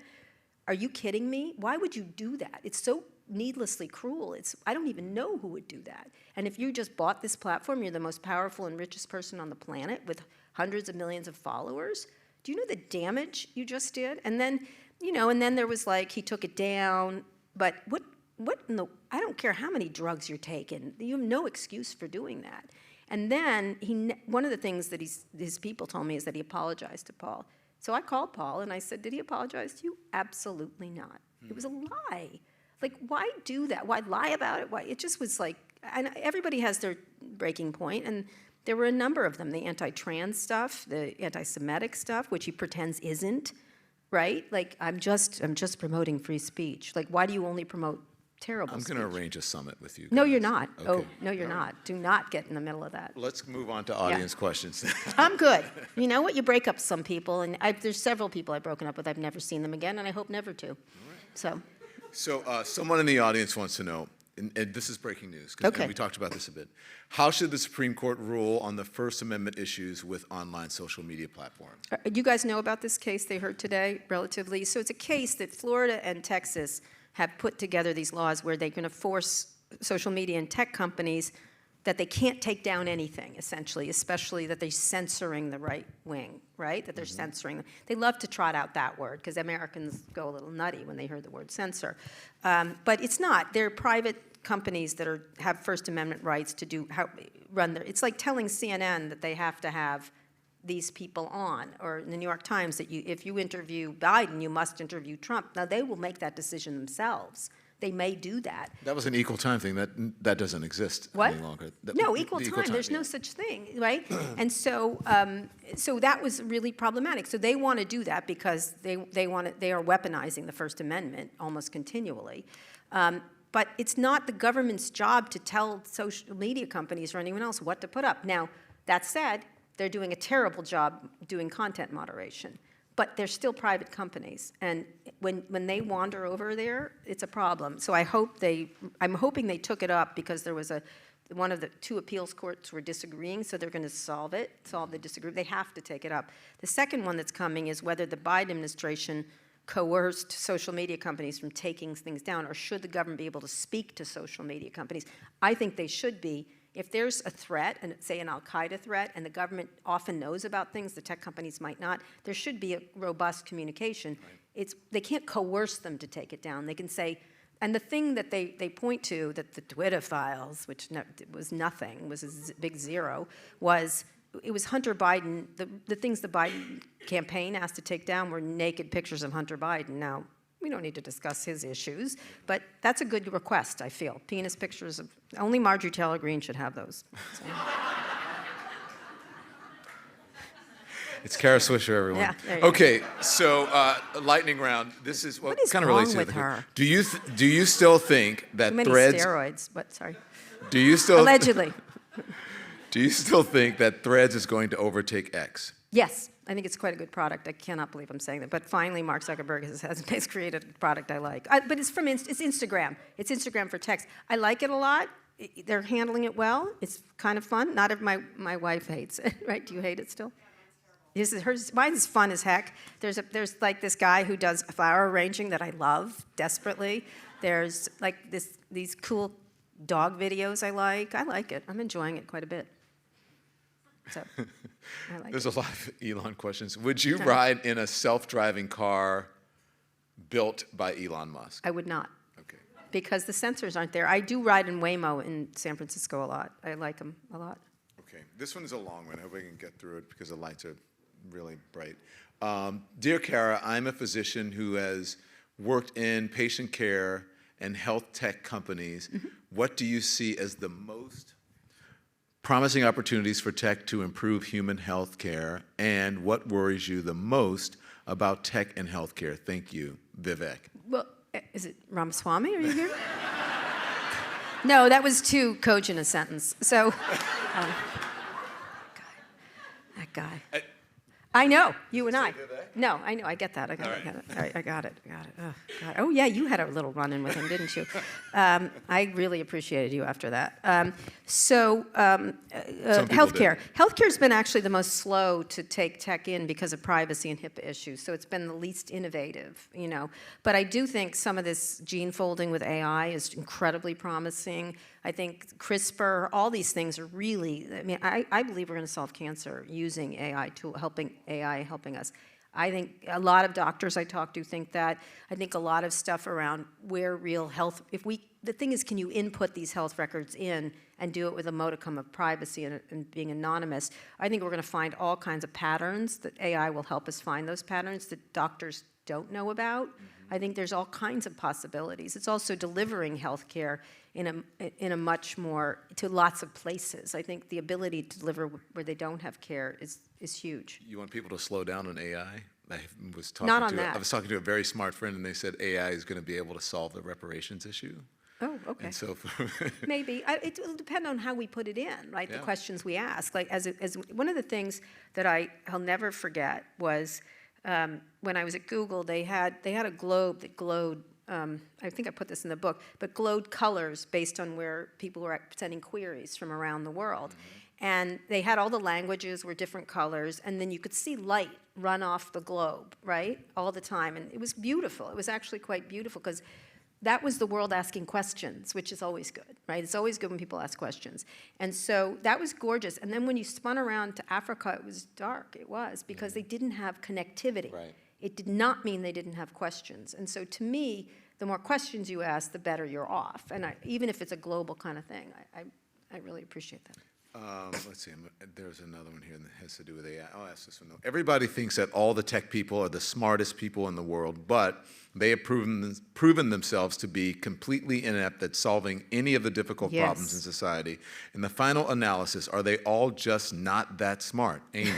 Speaker 2: Are you kidding me? Why would you do that? It's so needlessly cruel. I don't even know who would do that. And if you just bought this platform, you're the most powerful and richest person on the planet with hundreds of millions of followers. Do you know the damage you just did? And then, and then there was he took it down. But I don't care how many drugs you're taking. You have no excuse for doing that. And then one of the things that his people told me is that he apologized to Paul. So I called Paul and I said, did he apologize to you? Absolutely not. It was a lie. Why do that? Why lie about it? Why? It just was and everybody has their breaking point, and there were a number of them. The anti-trans stuff, the anti-Semitic stuff, which he pretends isn't, right? I'm just promoting free speech. Why do you only promote terrible
Speaker 1: I'm
Speaker 2: speech?
Speaker 1: going to arrange a summit with you guys.
Speaker 2: No, you're not.
Speaker 1: Okay.
Speaker 2: Oh, no, you're not. Do not get in the middle of that.
Speaker 1: Let's move on to audience questions.
Speaker 2: I'm good. You know what? You break up some people, and there's several people I've broken up with. I've never seen them again, and I hope never to. So
Speaker 1: Someone in the audience wants to know, and this is breaking news, because
Speaker 2: Okay.
Speaker 1: we talked about this a bit. How should the Supreme Court rule on the First Amendment issues with online social media platforms?
Speaker 2: you guys know about this case they heard today, relatively? So it's a case that Florida and Texas have put together these laws where they're going to force social media and tech companies that they can't take down anything, essentially, especially that they're censoring the right wing, right? That they're censoring them. They love to trot out that word because Americans go a little nutty when they hear the word censor. But it's not. They're private companies that have First Amendment rights to run their. It's like telling CNN that they have to have these people on, or in the New York Times that if you interview Biden, you must interview Trump. Now they will make that decision themselves. They may do that.
Speaker 1: That was an equal time thing. That doesn't exist any longer.
Speaker 2: No, equal time. There's no such thing, right? And so that was really problematic. So they want to do that because they are weaponizing the First Amendment almost continually. But it's not the government's job to tell social media companies or anyone else what to put up. Now, that said, they're doing a terrible job doing content moderation. But they're still private companies, and when they wander over there, it's a problem. So I'm hoping they took it up because there was one of the two appeals courts were disagreeing, so they're going to solve the disagreement. They have to take it up. The second one that's coming is whether the Biden administration coerced social media companies from taking things down, or should the government be able to speak to social media companies? I think they should be. If there's a threat, and say an al-Qaeda threat, and the government often knows about things the tech companies might not, there should be a robust communication. Right. They can't coerce them to take it down. They can say, and the thing that they point to, that the Twitter files, which was nothing, was a big zero, it was Hunter Biden. The things the Biden campaign asked to take down were naked pictures of Hunter Biden. Now, we don't need to discuss his issues, but that's a good request, I feel. Penis pictures of, only Marjorie Taylor Greene should have those. So.
Speaker 1: It's Kara Swisher, everyone.
Speaker 2: Yeah, there you
Speaker 1: okay, so lightning round. This is
Speaker 2: what is
Speaker 1: kind of
Speaker 2: wrong
Speaker 1: relates to
Speaker 2: with
Speaker 1: the,
Speaker 2: her?
Speaker 1: Do you still think that
Speaker 2: Too many
Speaker 1: Threads?
Speaker 2: steroids, but sorry.
Speaker 1: Do you still
Speaker 2: Allegedly.
Speaker 1: Do you still think that Threads is going to overtake X?
Speaker 2: Yes, I think it's quite a good product. I cannot believe I'm saying that. But finally, Mark Zuckerberg has created a product I like. But it's Instagram. It's Instagram for text. I like it a lot. They're handling it well. It's kind of fun. Not if my wife hates it, right? Do you hate it still? Mine's fun as heck. There's like this guy who does flower arranging that I love desperately. There's like these cool dog videos I like. I like it. I'm enjoying it quite a bit. So, I like
Speaker 1: There's
Speaker 2: it.
Speaker 1: a lot of Elon questions. Would you ride in a self-driving car built by Elon Musk?
Speaker 2: I would not.
Speaker 1: Okay.
Speaker 2: because the sensors aren't there. I do ride in Waymo in San Francisco a lot. I like them a lot.
Speaker 1: Okay, this one is a long one. I hope I can get through it because the lights are really bright. Dear Kara, I'm a physician who has worked in patient care and health tech companies. What do you see as the most promising opportunities for tech to improve human health care, and what worries you the most about tech and healthcare? Thank you, Vivek.
Speaker 2: Well, is it Ramaswamy? Are you here? No, that was too cogent a sentence. So, that guy. I know, you and I. No, I know, I get that. I got it. I got it. Oh, God. Oh, yeah, you had a little run-in with him, didn't you? I really appreciated you after that. Healthcare. Healthcare's been actually the most slow to take tech in because of privacy and HIPAA issues, so it's been the least innovative, you know. But I do think some of this gene folding with AI is incredibly promising. I think CRISPR, all these things are really, I mean, I believe we're going to solve cancer using AI helping us. I think a lot of doctors I talk to think that. I think a lot of stuff around where real health, the thing is, can you input these health records in and do it with a modicum of privacy and being anonymous? I think we're going to find all kinds of patterns that AI will help us find those patterns that doctors don't know about. I think there's all kinds of possibilities. It's also delivering healthcare in a much more, to lots of places. I think the ability to deliver where they don't have care is huge.
Speaker 1: You want people to slow down on AI? I was talking to a very smart friend, and they said AI is going to be able to solve the reparations issue.
Speaker 2: Oh, okay.
Speaker 1: And so
Speaker 2: maybe it will depend on how we put it in, right? Yeah. The questions we ask. Like as one of the things that I'll never forget was when I was at Google, they had a globe that glowed. I think I put this in the book, but glowed colors based on where people were sending queries from around the world. And they had all the languages were different colors, and then you could see light run off the globe, right, all the time. And it was beautiful. It was actually quite beautiful because that was the world asking questions, which is always good, right? It's always good when people ask questions. And so that was gorgeous. And then when you spun around to Africa, it was dark. It was, because they didn't have connectivity.
Speaker 1: Right.
Speaker 2: It did not mean they didn't have questions. And so to me, the more questions you ask, the better you're off. And even if it's a global kind of thing, I really appreciate that.
Speaker 1: Let's see, there's another one here that has to do with AI. I'll ask this one though. Everybody thinks that all the tech people are the smartest people in the world, but they have proven themselves to be completely inept at solving any of the difficult problems in society. In the final analysis, are they all just not that smart? Amy.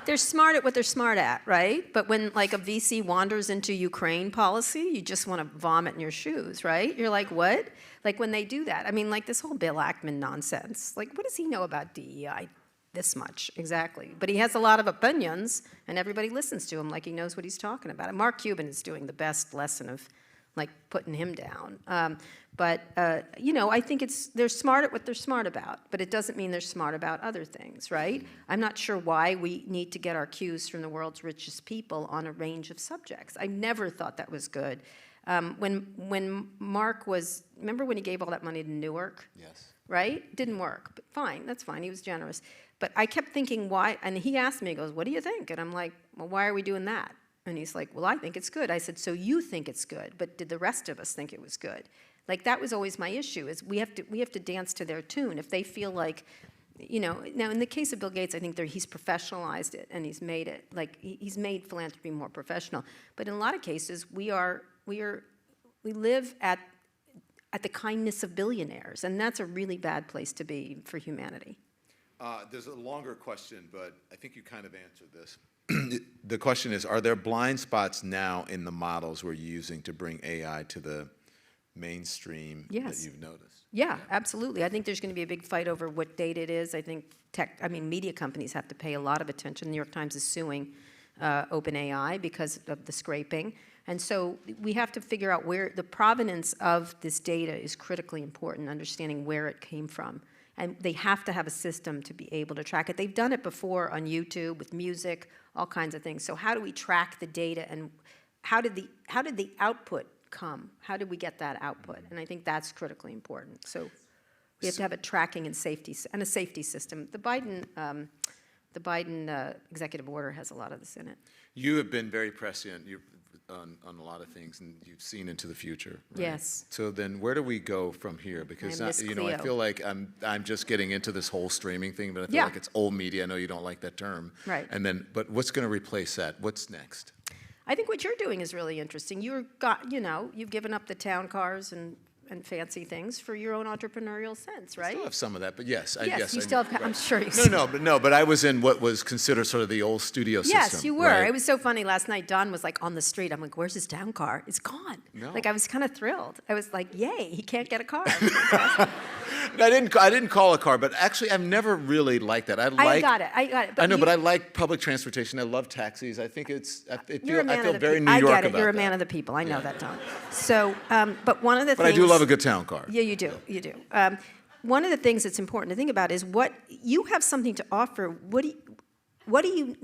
Speaker 2: They're smart at what they're smart at, right? But when like a VC wanders into Ukraine policy, you just want to vomit in your shoes, right? You're like, what? Like when they do that. I mean, like this whole Bill Ackman nonsense. Like, what does he know about DEI? This much, exactly. But he has a lot of opinions, and everybody listens to him like he knows what he's talking about. And Mark Cuban is doing the best lesson of like putting him down. You know, I think they're smart at what they're smart about, but it doesn't mean they're smart about other things, right? I'm not sure why we need to get our cues from the world's richest people on a range of subjects. I never thought that was good. When Mark remember when he gave all that money to Newark?
Speaker 1: Yes.
Speaker 2: Right? Didn't work, but fine, that's fine, he was generous. But I kept thinking why, and he asked me, he goes, what do you think? And I'm like, well, why are we doing that? And he's like, well, I think it's good. I said, so you think it's good, but did the rest of us think it was good? Like, that was always my issue, is we have to dance to their tune. If they feel like, you know, now in the case of Bill Gates, I think he's professionalized it, and he's made it, like, he's made philanthropy more professional. But in a lot of cases, we live at the kindness of billionaires, and that's a really bad place to be for humanity.
Speaker 1: There's a longer question, but I think you kind of answered this. The question is, are there blind spots now in the models we're using to bring AI to the mainstream that you've noticed?
Speaker 2: Yeah, absolutely. I think there's going to be a big fight over what data it is. I think media companies have to pay a lot of attention. The New York Times is suing OpenAI because of the scraping. And so we have to figure out where the provenance of this data is critically important, understanding where it came from. And they have to have a system to be able to track it. They've done it before on YouTube with music, all kinds of things. So how do we track the data, and how did the output come? How did we get that output? And I think that's critically important. So we have to have a tracking and safety system. The Biden executive order has a lot of this in it.
Speaker 1: You have been very prescient. on a lot of things, and you've seen into the future. Right?
Speaker 2: Yes.
Speaker 1: So then, where do we go from here? Because
Speaker 2: I'm Miss
Speaker 1: I
Speaker 2: Cleo.
Speaker 1: feel like I'm just getting into this whole streaming thing, but I feel
Speaker 2: Yeah.
Speaker 1: like it's old media. I know you don't like that term.
Speaker 2: Right.
Speaker 1: And then, but what's going to replace that? What's next?
Speaker 2: I think what you're doing is really interesting. You've given up the town cars and fancy things for your own entrepreneurial sense, right?
Speaker 1: I still have some of that, but yes,
Speaker 2: Yes, you
Speaker 1: I-
Speaker 2: still have, I'm
Speaker 1: right.
Speaker 2: sure you
Speaker 1: But I was in what was considered sort of the old studio system.
Speaker 2: Yes, you were.
Speaker 1: right?
Speaker 2: It was so funny. Last night, Don was like on the street. I'm like, where's his town car? It's gone.
Speaker 1: No.
Speaker 2: Like, I was kind of thrilled. I was like, yay, he can't get a car.
Speaker 1: I didn't call a car, but actually, I've never really liked that.
Speaker 2: I got it.
Speaker 1: I know, but I like public transportation. I love taxis. I think I feel very New
Speaker 2: I
Speaker 1: York
Speaker 2: get it.
Speaker 1: about
Speaker 2: You're a
Speaker 1: that.
Speaker 2: man of the people. I know that, Don. So, but one of the
Speaker 1: But
Speaker 2: things.
Speaker 1: I do love a good town car.
Speaker 2: Yeah, you do. You do. One of the things that's important to think about is what you have something to offer. What do you?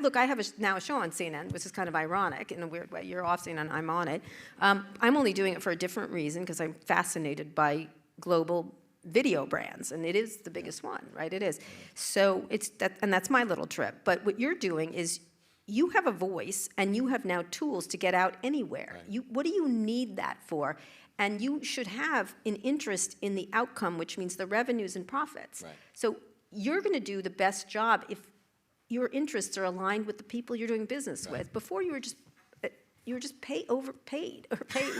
Speaker 2: Look, I have now a show on CNN, which is kind of ironic in a weird way. You're off CNN, I'm on it. I'm only doing it for a different reason because I'm fascinated by global video brands, and it is the biggest one, right? It is. So and that's my little trip. But what you're doing is you have a voice, and you have now tools to get out anywhere.
Speaker 1: Right.
Speaker 2: What do you need that for? And you should have an interest in the outcome, which means the revenues and profits.
Speaker 1: Right.
Speaker 2: So you're going to do the best job if your interests are aligned with the people you're doing business with. Before you were just overpaid or paid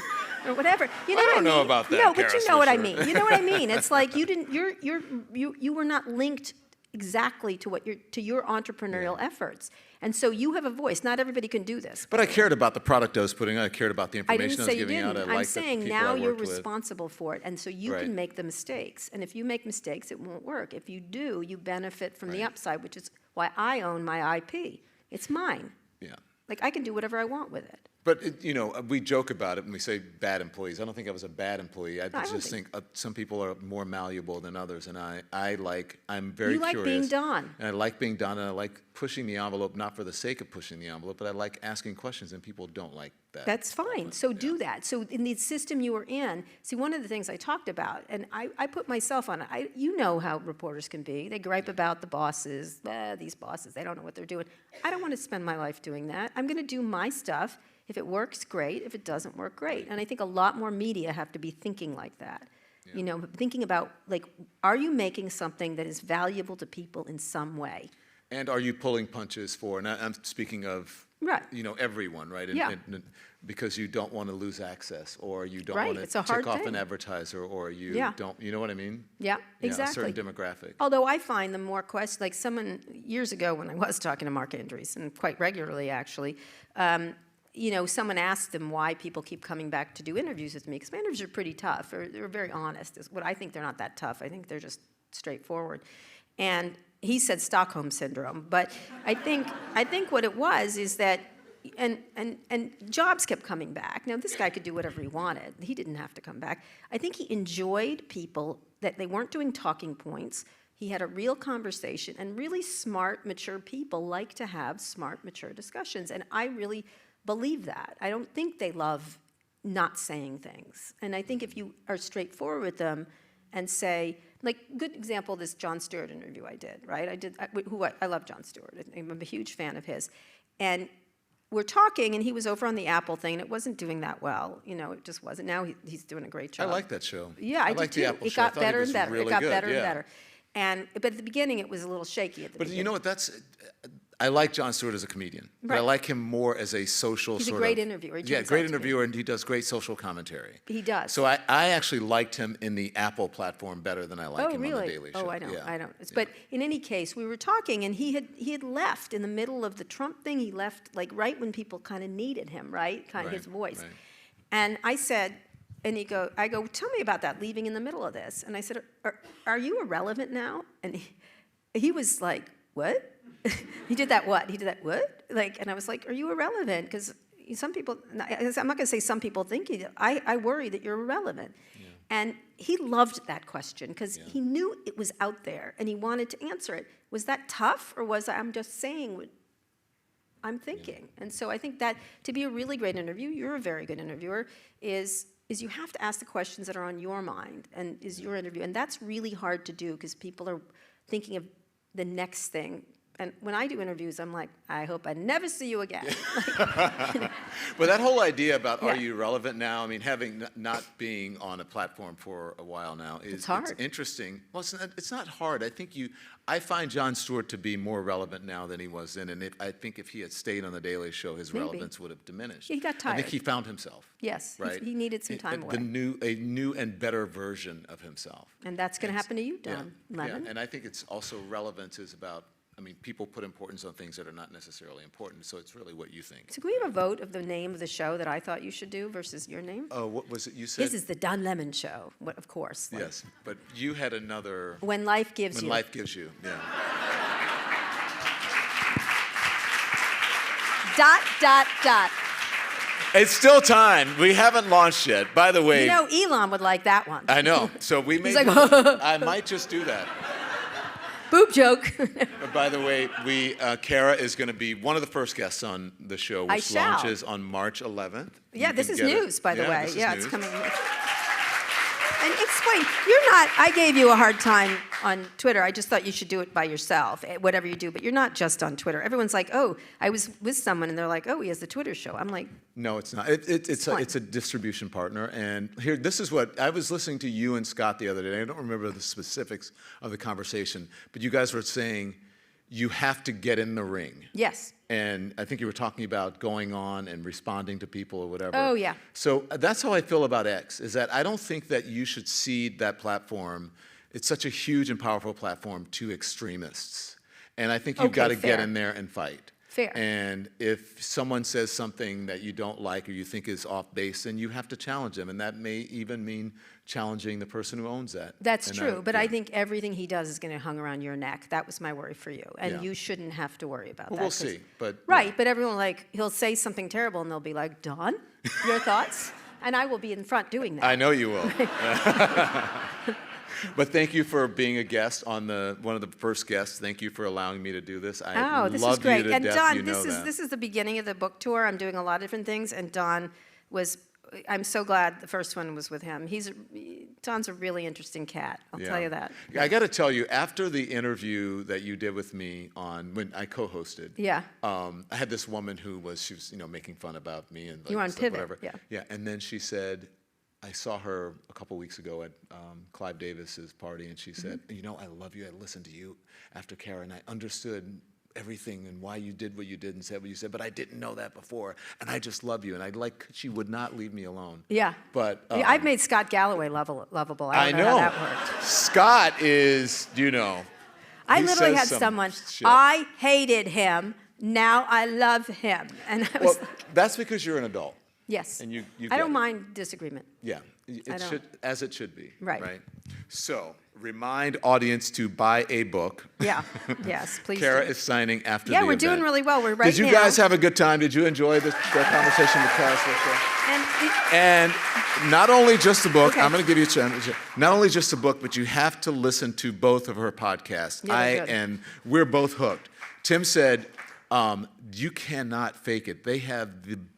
Speaker 2: or whatever. You know
Speaker 1: I
Speaker 2: what
Speaker 1: don't know
Speaker 2: mean?
Speaker 1: about that,
Speaker 2: No, but
Speaker 1: Kara
Speaker 2: you know what I
Speaker 1: Swisher.
Speaker 2: mean. You know what I mean. It's like you were not linked exactly to your entrepreneurial efforts. And so you have a voice. Not everybody can do this.
Speaker 1: But I cared about the product I was putting out. I cared about the
Speaker 2: I
Speaker 1: information
Speaker 2: didn't
Speaker 1: I was
Speaker 2: say you
Speaker 1: giving
Speaker 2: didn't.
Speaker 1: out. I
Speaker 2: I'm
Speaker 1: liked the
Speaker 2: saying
Speaker 1: people
Speaker 2: now
Speaker 1: I
Speaker 2: you're
Speaker 1: worked with.
Speaker 2: responsible for it, and so you
Speaker 1: Right.
Speaker 2: can make the mistakes. And if you make mistakes, it won't work. If you do, you benefit from the
Speaker 1: Right.
Speaker 2: upside, which is why I own my IP. It's mine.
Speaker 1: Yeah.
Speaker 2: Like, I can do whatever I want with it.
Speaker 1: But, we joke about it when we say bad employees. I don't think I was a bad employee. I
Speaker 2: I don't
Speaker 1: just think some people are more malleable than others. And I'm very
Speaker 2: You like
Speaker 1: curious.
Speaker 2: being Don.
Speaker 1: And I like being Don, and I like pushing the envelope, not for the sake of pushing the envelope, but I like asking questions, and people don't like that.
Speaker 2: That's fine. So do that. So in the system you were in, see, one of the things I talked about, and I put myself on it, you know how reporters can be. They gripe about the bosses. These bosses, they don't know what they're doing. I don't want to spend my life doing that. I'm going to do my stuff. If it works, great. If it doesn't work, great. And I think a lot more media have to be thinking like that.
Speaker 1: Yeah.
Speaker 2: Thinking about, like, are you making something that is valuable to people in some way?
Speaker 1: And are you pulling punches for, and I'm speaking of,
Speaker 2: Right.
Speaker 1: everyone, right?
Speaker 2: Yeah.
Speaker 1: Because you don't want to lose access, or you don't
Speaker 2: Right,
Speaker 1: want
Speaker 2: it's
Speaker 1: to
Speaker 2: a hard
Speaker 1: tick off
Speaker 2: thing.
Speaker 1: an advertiser, or you
Speaker 2: Yeah.
Speaker 1: don't, you know what I mean?
Speaker 2: Yeah,
Speaker 1: A
Speaker 2: exactly.
Speaker 1: certain demographic.
Speaker 2: Although I find the more questions, like someone years ago when I was talking to Mark Andreessen, quite regularly actually, someone asked them why people keep coming back to do interviews with me, because my interviews are pretty tough, or they're very honest. What I think they're not that tough. I think they're just straightforward. And he said Stockholm syndrome, but I think what it was is that, and jobs kept coming back. Now this guy could do whatever he wanted. He didn't have to come back. I think he enjoyed people that they weren't doing talking points. He had a real conversation, and really smart, mature people like to have smart, mature discussions. And I really believe that. I don't think they love not saying things. And I think if you are straightforward with them and say, like, good example, this Jon Stewart interview I did, right? I love Jon Stewart. I'm a huge fan of his. And we're talking, and he was over on the Apple thing, and it wasn't doing that well. It just wasn't. Now he's doing a great
Speaker 1: I
Speaker 2: job.
Speaker 1: like that show.
Speaker 2: Yeah, I did
Speaker 1: like
Speaker 2: too.
Speaker 1: the Apple
Speaker 2: It
Speaker 1: show. I
Speaker 2: got
Speaker 1: thought he
Speaker 2: better
Speaker 1: was
Speaker 2: and better.
Speaker 1: really
Speaker 2: It got
Speaker 1: good,
Speaker 2: better and
Speaker 1: yeah.
Speaker 2: better. But at the beginning, it was a little shaky at the
Speaker 1: But
Speaker 2: beginning.
Speaker 1: you know what? I like Jon Stewart as a comedian, but I
Speaker 2: Right.
Speaker 1: like him more as a social
Speaker 2: He's a
Speaker 1: sort
Speaker 2: great
Speaker 1: of...
Speaker 2: interviewer. He
Speaker 1: Yeah,
Speaker 2: turns out
Speaker 1: great
Speaker 2: to be.
Speaker 1: interviewer, and he does great social commentary.
Speaker 2: He does.
Speaker 1: So I actually liked him in the Apple platform better than I like him
Speaker 2: really?
Speaker 1: on The Daily Show.
Speaker 2: Oh, I don't.
Speaker 1: Yeah.
Speaker 2: I don't. But in any case, we were talking, and he had left in the middle of the Trump thing. He left like right when people kind of needed him, right? Kind of his voice.
Speaker 1: Right.
Speaker 2: And I said, I go, tell me about that, leaving in the middle of this. And I said, are you irrelevant now? And he was like, what? He did that what? Like, and I was like, are you irrelevant? Because some people, I'm not going to say some people think you. I worry that you're irrelevant. Yeah. And he loved that question because he knew it was out there and he wanted to answer it. Was that tough, or was I'm just saying what I'm thinking? And so I think that to be a really great interview, you're a very good interviewer, is you have to ask the questions that are on your mind and is your interview. And that's really hard to do because people are thinking of the next thing and when I do interviews, I'm like, I hope I never see you again.
Speaker 1: But that whole idea about
Speaker 2: Yeah.
Speaker 1: are you relevant now? I mean, having not being on a platform for a while now is
Speaker 2: It's hard.
Speaker 1: interesting. Well, it's not hard. I find Jon Stewart to be more relevant now than he was then, and I think if he had stayed on the Daily Show, his
Speaker 2: Maybe.
Speaker 1: relevance would have diminished.
Speaker 2: He got
Speaker 1: I
Speaker 2: tired.
Speaker 1: think he found himself.
Speaker 2: Yes,
Speaker 1: Right.
Speaker 2: he needed some time away.
Speaker 1: A new and better version of himself.
Speaker 2: And that's going to happen to you,
Speaker 1: Yeah,
Speaker 2: Don Lemon.
Speaker 1: yeah, and I think it's also relevance is about. I mean, people put importance on things that are not necessarily important, so it's really what you think.
Speaker 2: So can we have a vote of the name of the show that I thought you should do versus your name?
Speaker 1: Oh, what was it you said?
Speaker 2: This is the Don Lemon Show, of course. like,
Speaker 1: Yes, but you had another.
Speaker 2: When life gives
Speaker 1: When
Speaker 2: you.
Speaker 1: life gives you, yeah. ... It's still time. We haven't launched yet. By the way,
Speaker 2: You know, Elon would like that one.
Speaker 1: I know. So we may.
Speaker 2: He's like,
Speaker 1: I might just do that.
Speaker 2: Boob joke.
Speaker 1: By the way, Kara is going to be one of the first guests on the show,
Speaker 2: I
Speaker 1: which
Speaker 2: shall.
Speaker 1: launches on March 11th.
Speaker 2: Yeah,
Speaker 1: You
Speaker 2: this
Speaker 1: can
Speaker 2: is
Speaker 1: get it.
Speaker 2: news, by the way.
Speaker 1: This is
Speaker 2: Yeah,
Speaker 1: news.
Speaker 2: it's coming. And explain, I gave you a hard time on Twitter. I just thought you should do it by yourself, whatever you do. But you're not just on Twitter. Everyone's like, oh, I was with someone, and they're like, oh, he has the Twitter show. I'm like,
Speaker 1: No, it's not.
Speaker 2: fine.
Speaker 1: It's a distribution partner. And here, this is what I was listening to you and Scott the other day. I don't remember the specifics of the conversation, but you guys were saying you have to get in the ring.
Speaker 2: yes.
Speaker 1: And I think you were talking about going on and responding to people or whatever.
Speaker 2: Oh, yeah.
Speaker 1: So that's how I feel about X, is that I don't think that you should cede that platform. It's such a huge and powerful platform to extremists. And I think you've
Speaker 2: Okay,
Speaker 1: got to get
Speaker 2: fair.
Speaker 1: in there and fight.
Speaker 2: Fair.
Speaker 1: And if someone says something that you don't like or you think is off base, then you have to challenge them. And that may even mean challenging the person who owns that.
Speaker 2: That's
Speaker 1: And
Speaker 2: true, but
Speaker 1: yeah.
Speaker 2: I think everything he does is going to hung around your neck. That was my worry for you, and
Speaker 1: Yeah.
Speaker 2: you shouldn't have to worry about
Speaker 1: Well,
Speaker 2: that.
Speaker 1: we'll
Speaker 2: 'cause-
Speaker 1: see. But
Speaker 2: Right, but everyone, like, he'll say something terrible, and they'll be like, Don, your thoughts? And I will be in front doing that.
Speaker 1: I know you will. But thank you for being a guest on one of the first guests. Thank you for allowing me to do this. I
Speaker 2: Oh, this is
Speaker 1: love
Speaker 2: great.
Speaker 1: you to
Speaker 2: And
Speaker 1: death.
Speaker 2: Don,
Speaker 1: You know
Speaker 2: this is the beginning of the book tour. I'm doing a lot of different things, and Don was. I'm so glad the first one was with him. Don's a really interesting cat. I'll tell you that.
Speaker 1: Yeah, I got to tell you, after the interview that you did with me when I co-hosted,
Speaker 2: Yeah.
Speaker 1: I had this woman she was making fun about me and
Speaker 2: You were on
Speaker 1: stuff,
Speaker 2: Pivot,
Speaker 1: whatever.
Speaker 2: yeah.
Speaker 1: Yeah, and then she said, I saw her a couple weeks ago at Clive Davis's party, and she said,
Speaker 2: Mm-hmm.
Speaker 1: I love you. I listened to you after Kara, and I understood everything and why you did what you did and said what you said, but I didn't know that before, and I just love you. And she would not leave me alone.
Speaker 2: Yeah.
Speaker 1: But
Speaker 2: Yeah, I've made Scott Galloway lovable. I don't know how that worked.
Speaker 1: Scott is,
Speaker 2: I
Speaker 1: he
Speaker 2: literally
Speaker 1: says
Speaker 2: had
Speaker 1: some
Speaker 2: someone,
Speaker 1: shit.
Speaker 2: I hated him, now I love him. And I was
Speaker 1: Well,
Speaker 2: like,
Speaker 1: that's because you're an adult.
Speaker 2: yes.
Speaker 1: And you
Speaker 2: I
Speaker 1: get
Speaker 2: don't
Speaker 1: it.
Speaker 2: mind disagreement.
Speaker 1: Yeah,
Speaker 2: I don't.
Speaker 1: as it should be.
Speaker 2: Right.
Speaker 1: So, remind audience to buy a book.
Speaker 2: Yeah, yes, please
Speaker 1: Kara
Speaker 2: do.
Speaker 1: is signing after the
Speaker 2: Yeah,
Speaker 1: event.
Speaker 2: we're doing really well. We're right
Speaker 1: Did you
Speaker 2: now.
Speaker 1: guys have a good time? Did you enjoy the conversation with Kara Swisher?
Speaker 2: And
Speaker 1: And not only just the book,
Speaker 2: Okay.
Speaker 1: I'm going to give you a chance. Not only just the book, but you have to listen to both of her podcasts.
Speaker 2: Yeah, they're good.
Speaker 1: We're both hooked. Tim said, you cannot fake it.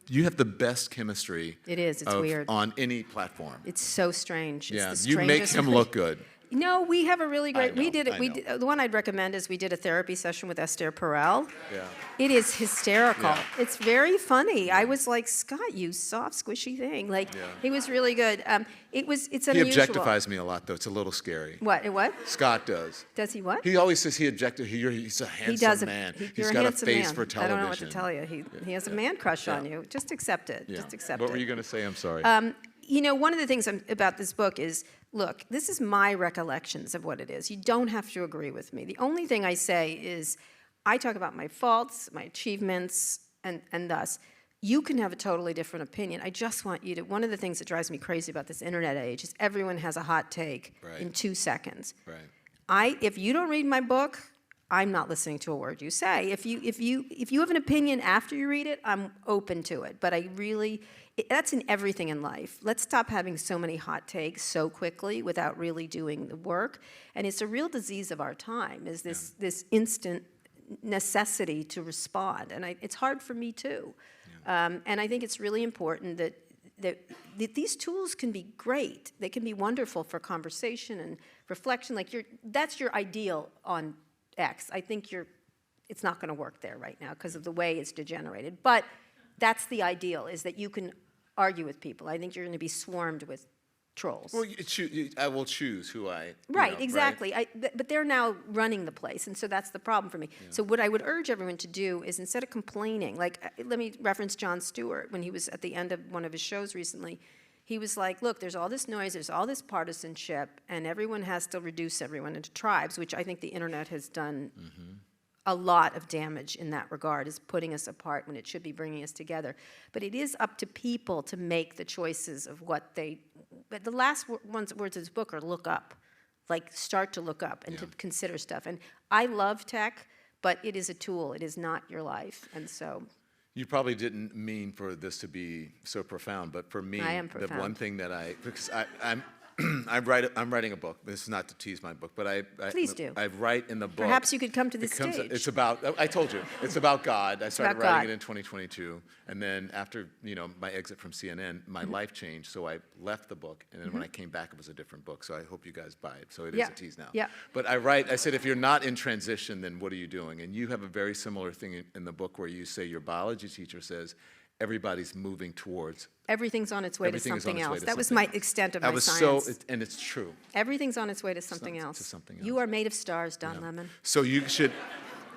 Speaker 1: You have the best chemistry.
Speaker 2: It is. It's weird.
Speaker 1: On any platform.
Speaker 2: it's so strange.
Speaker 1: Yeah,
Speaker 2: It's the
Speaker 1: you make
Speaker 2: strangest
Speaker 1: him
Speaker 2: way.
Speaker 1: look good.
Speaker 2: No, we have a really great.
Speaker 1: know,
Speaker 2: We did it.
Speaker 1: I
Speaker 2: We
Speaker 1: know.
Speaker 2: did, the one I'd recommend is we did a therapy session with Esther Perel.
Speaker 1: Yeah.
Speaker 2: It is hysterical.
Speaker 1: Yeah.
Speaker 2: It's very funny. I was like, Scott, you soft, squishy thing. Like,
Speaker 1: Yeah.
Speaker 2: it was really good. It's
Speaker 1: He
Speaker 2: unusual.
Speaker 1: objectifies me a lot, though. It's a little scary.
Speaker 2: What?
Speaker 1: Scott does.
Speaker 2: Does he what?
Speaker 1: He always says he's a handsome
Speaker 2: He does.
Speaker 1: Man.
Speaker 2: You're
Speaker 1: He's
Speaker 2: a
Speaker 1: got a
Speaker 2: handsome
Speaker 1: face
Speaker 2: man.
Speaker 1: for
Speaker 2: I
Speaker 1: television.
Speaker 2: don't know what to tell you. He has a man crush on you. Just accept it.
Speaker 1: Yeah.
Speaker 2: Just accept
Speaker 1: What
Speaker 2: it.
Speaker 1: were you going to say? I'm sorry.
Speaker 2: One of the things about this book is, look, this is my recollections of what it is. You don't have to agree with me. The only thing I say is I talk about my faults, my achievements, and thus you can have a totally different opinion. I just want you to, one of the things that drives me crazy about this internet age is everyone has a hot take
Speaker 1: Right.
Speaker 2: in 2 seconds.
Speaker 1: Right.
Speaker 2: If you don't read my book, I'm not listening to a word you say. If you have an opinion after you read it, I'm open to it. But that's in everything in life. Let's stop having so many hot takes so quickly without really doing the work. And it's a real disease of our time, is this instant necessity to respond. And it's hard for me too. And I think it's really important that these tools can be great. They can be wonderful for conversation and reflection. That's your ideal on X. I think it's not going to work there right now because of the way it's degenerated. But that's the ideal, is that you can argue with people. I think you're going to be swarmed with trolls.
Speaker 1: Well, I will choose who I.
Speaker 2: Right, exactly. But they're now running the place, and so that's the problem for me. Yeah. So what I would urge everyone to do is, instead of complaining, like, let me reference Jon Stewart when he was at the end of one of his shows recently. He was like, look, there's all this noise, there's all this partisanship, and everyone has to reduce everyone into tribes, which I think the internet has done a lot of damage in that regard, is putting us apart when it should be bringing us together. But it is up to people to make the choices of what they, but the last words of this book are look up, like start to look up and to consider stuff. And I love tech, but it is a tool, it is not your life, and so.
Speaker 1: You probably didn't mean for this to be so profound, but for me, the one thing that because I'm writing a book. This is not to tease my book, but
Speaker 2: Please do.
Speaker 1: I write in the book.
Speaker 2: Perhaps you could come to the stage.
Speaker 1: It's about, I told you, it's about God. I started writing it in 2022, and then after my exit from CNN, my life changed, so I left the book, and then when I came back, it was a different book, so I hope you guys buy it. So it is a tease now.
Speaker 2: Yeah.
Speaker 1: But I said, if you're not in transition, then what are you doing? And you have a very similar thing in the book where you say your biology teacher says, everybody's moving towards.
Speaker 2: Everything's on its way to something else. That was my extent of my science.
Speaker 1: And it's true.
Speaker 2: Everything's on its way to something else. You are made of stars, Don Lemon.
Speaker 1: So you should,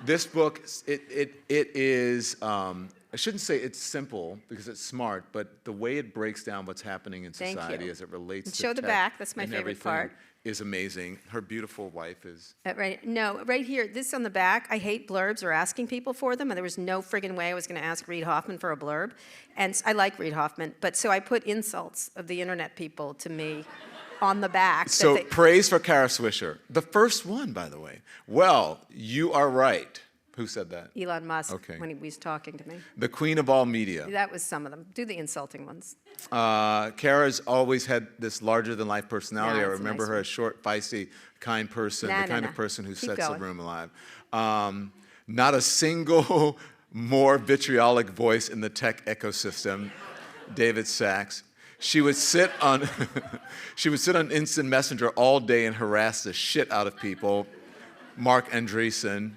Speaker 1: this book, it is, I shouldn't say it's simple because it's smart, but the way it breaks down what's happening in society as it relates to
Speaker 2: show the back, that's my favorite part.
Speaker 1: Is amazing. Her beautiful wife is.
Speaker 2: Right here, this on the back, I hate blurbs or asking people for them, and there was no friggin' way I was going to ask Reid Hoffman for a blurb. And I like Reid Hoffman, but so I put insults of the internet people to me on the back.
Speaker 1: So praise for Kara Swisher. The first one, by the way. Well, you are right. Who said that?
Speaker 2: Elon Musk, when he was talking to me.
Speaker 1: The queen of all media.
Speaker 2: That was some of them. Do the insulting ones.
Speaker 1: Kara's always had this larger-than-life personality. I remember her as short, feisty, kind person, the kind of person who sets the room alive. Not a single more vitriolic voice in the tech ecosystem, David Sachs. She would sit on Instant Messenger all day and harass the shit out of people, Mark Andreessen.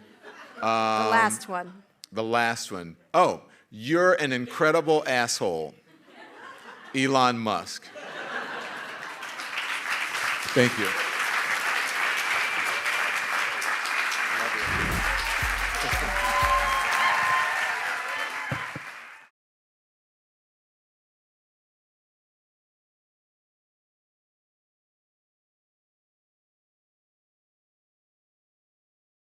Speaker 2: The last one.
Speaker 1: The last one. Oh, you're an incredible asshole, Elon Musk. Thank you. Love you.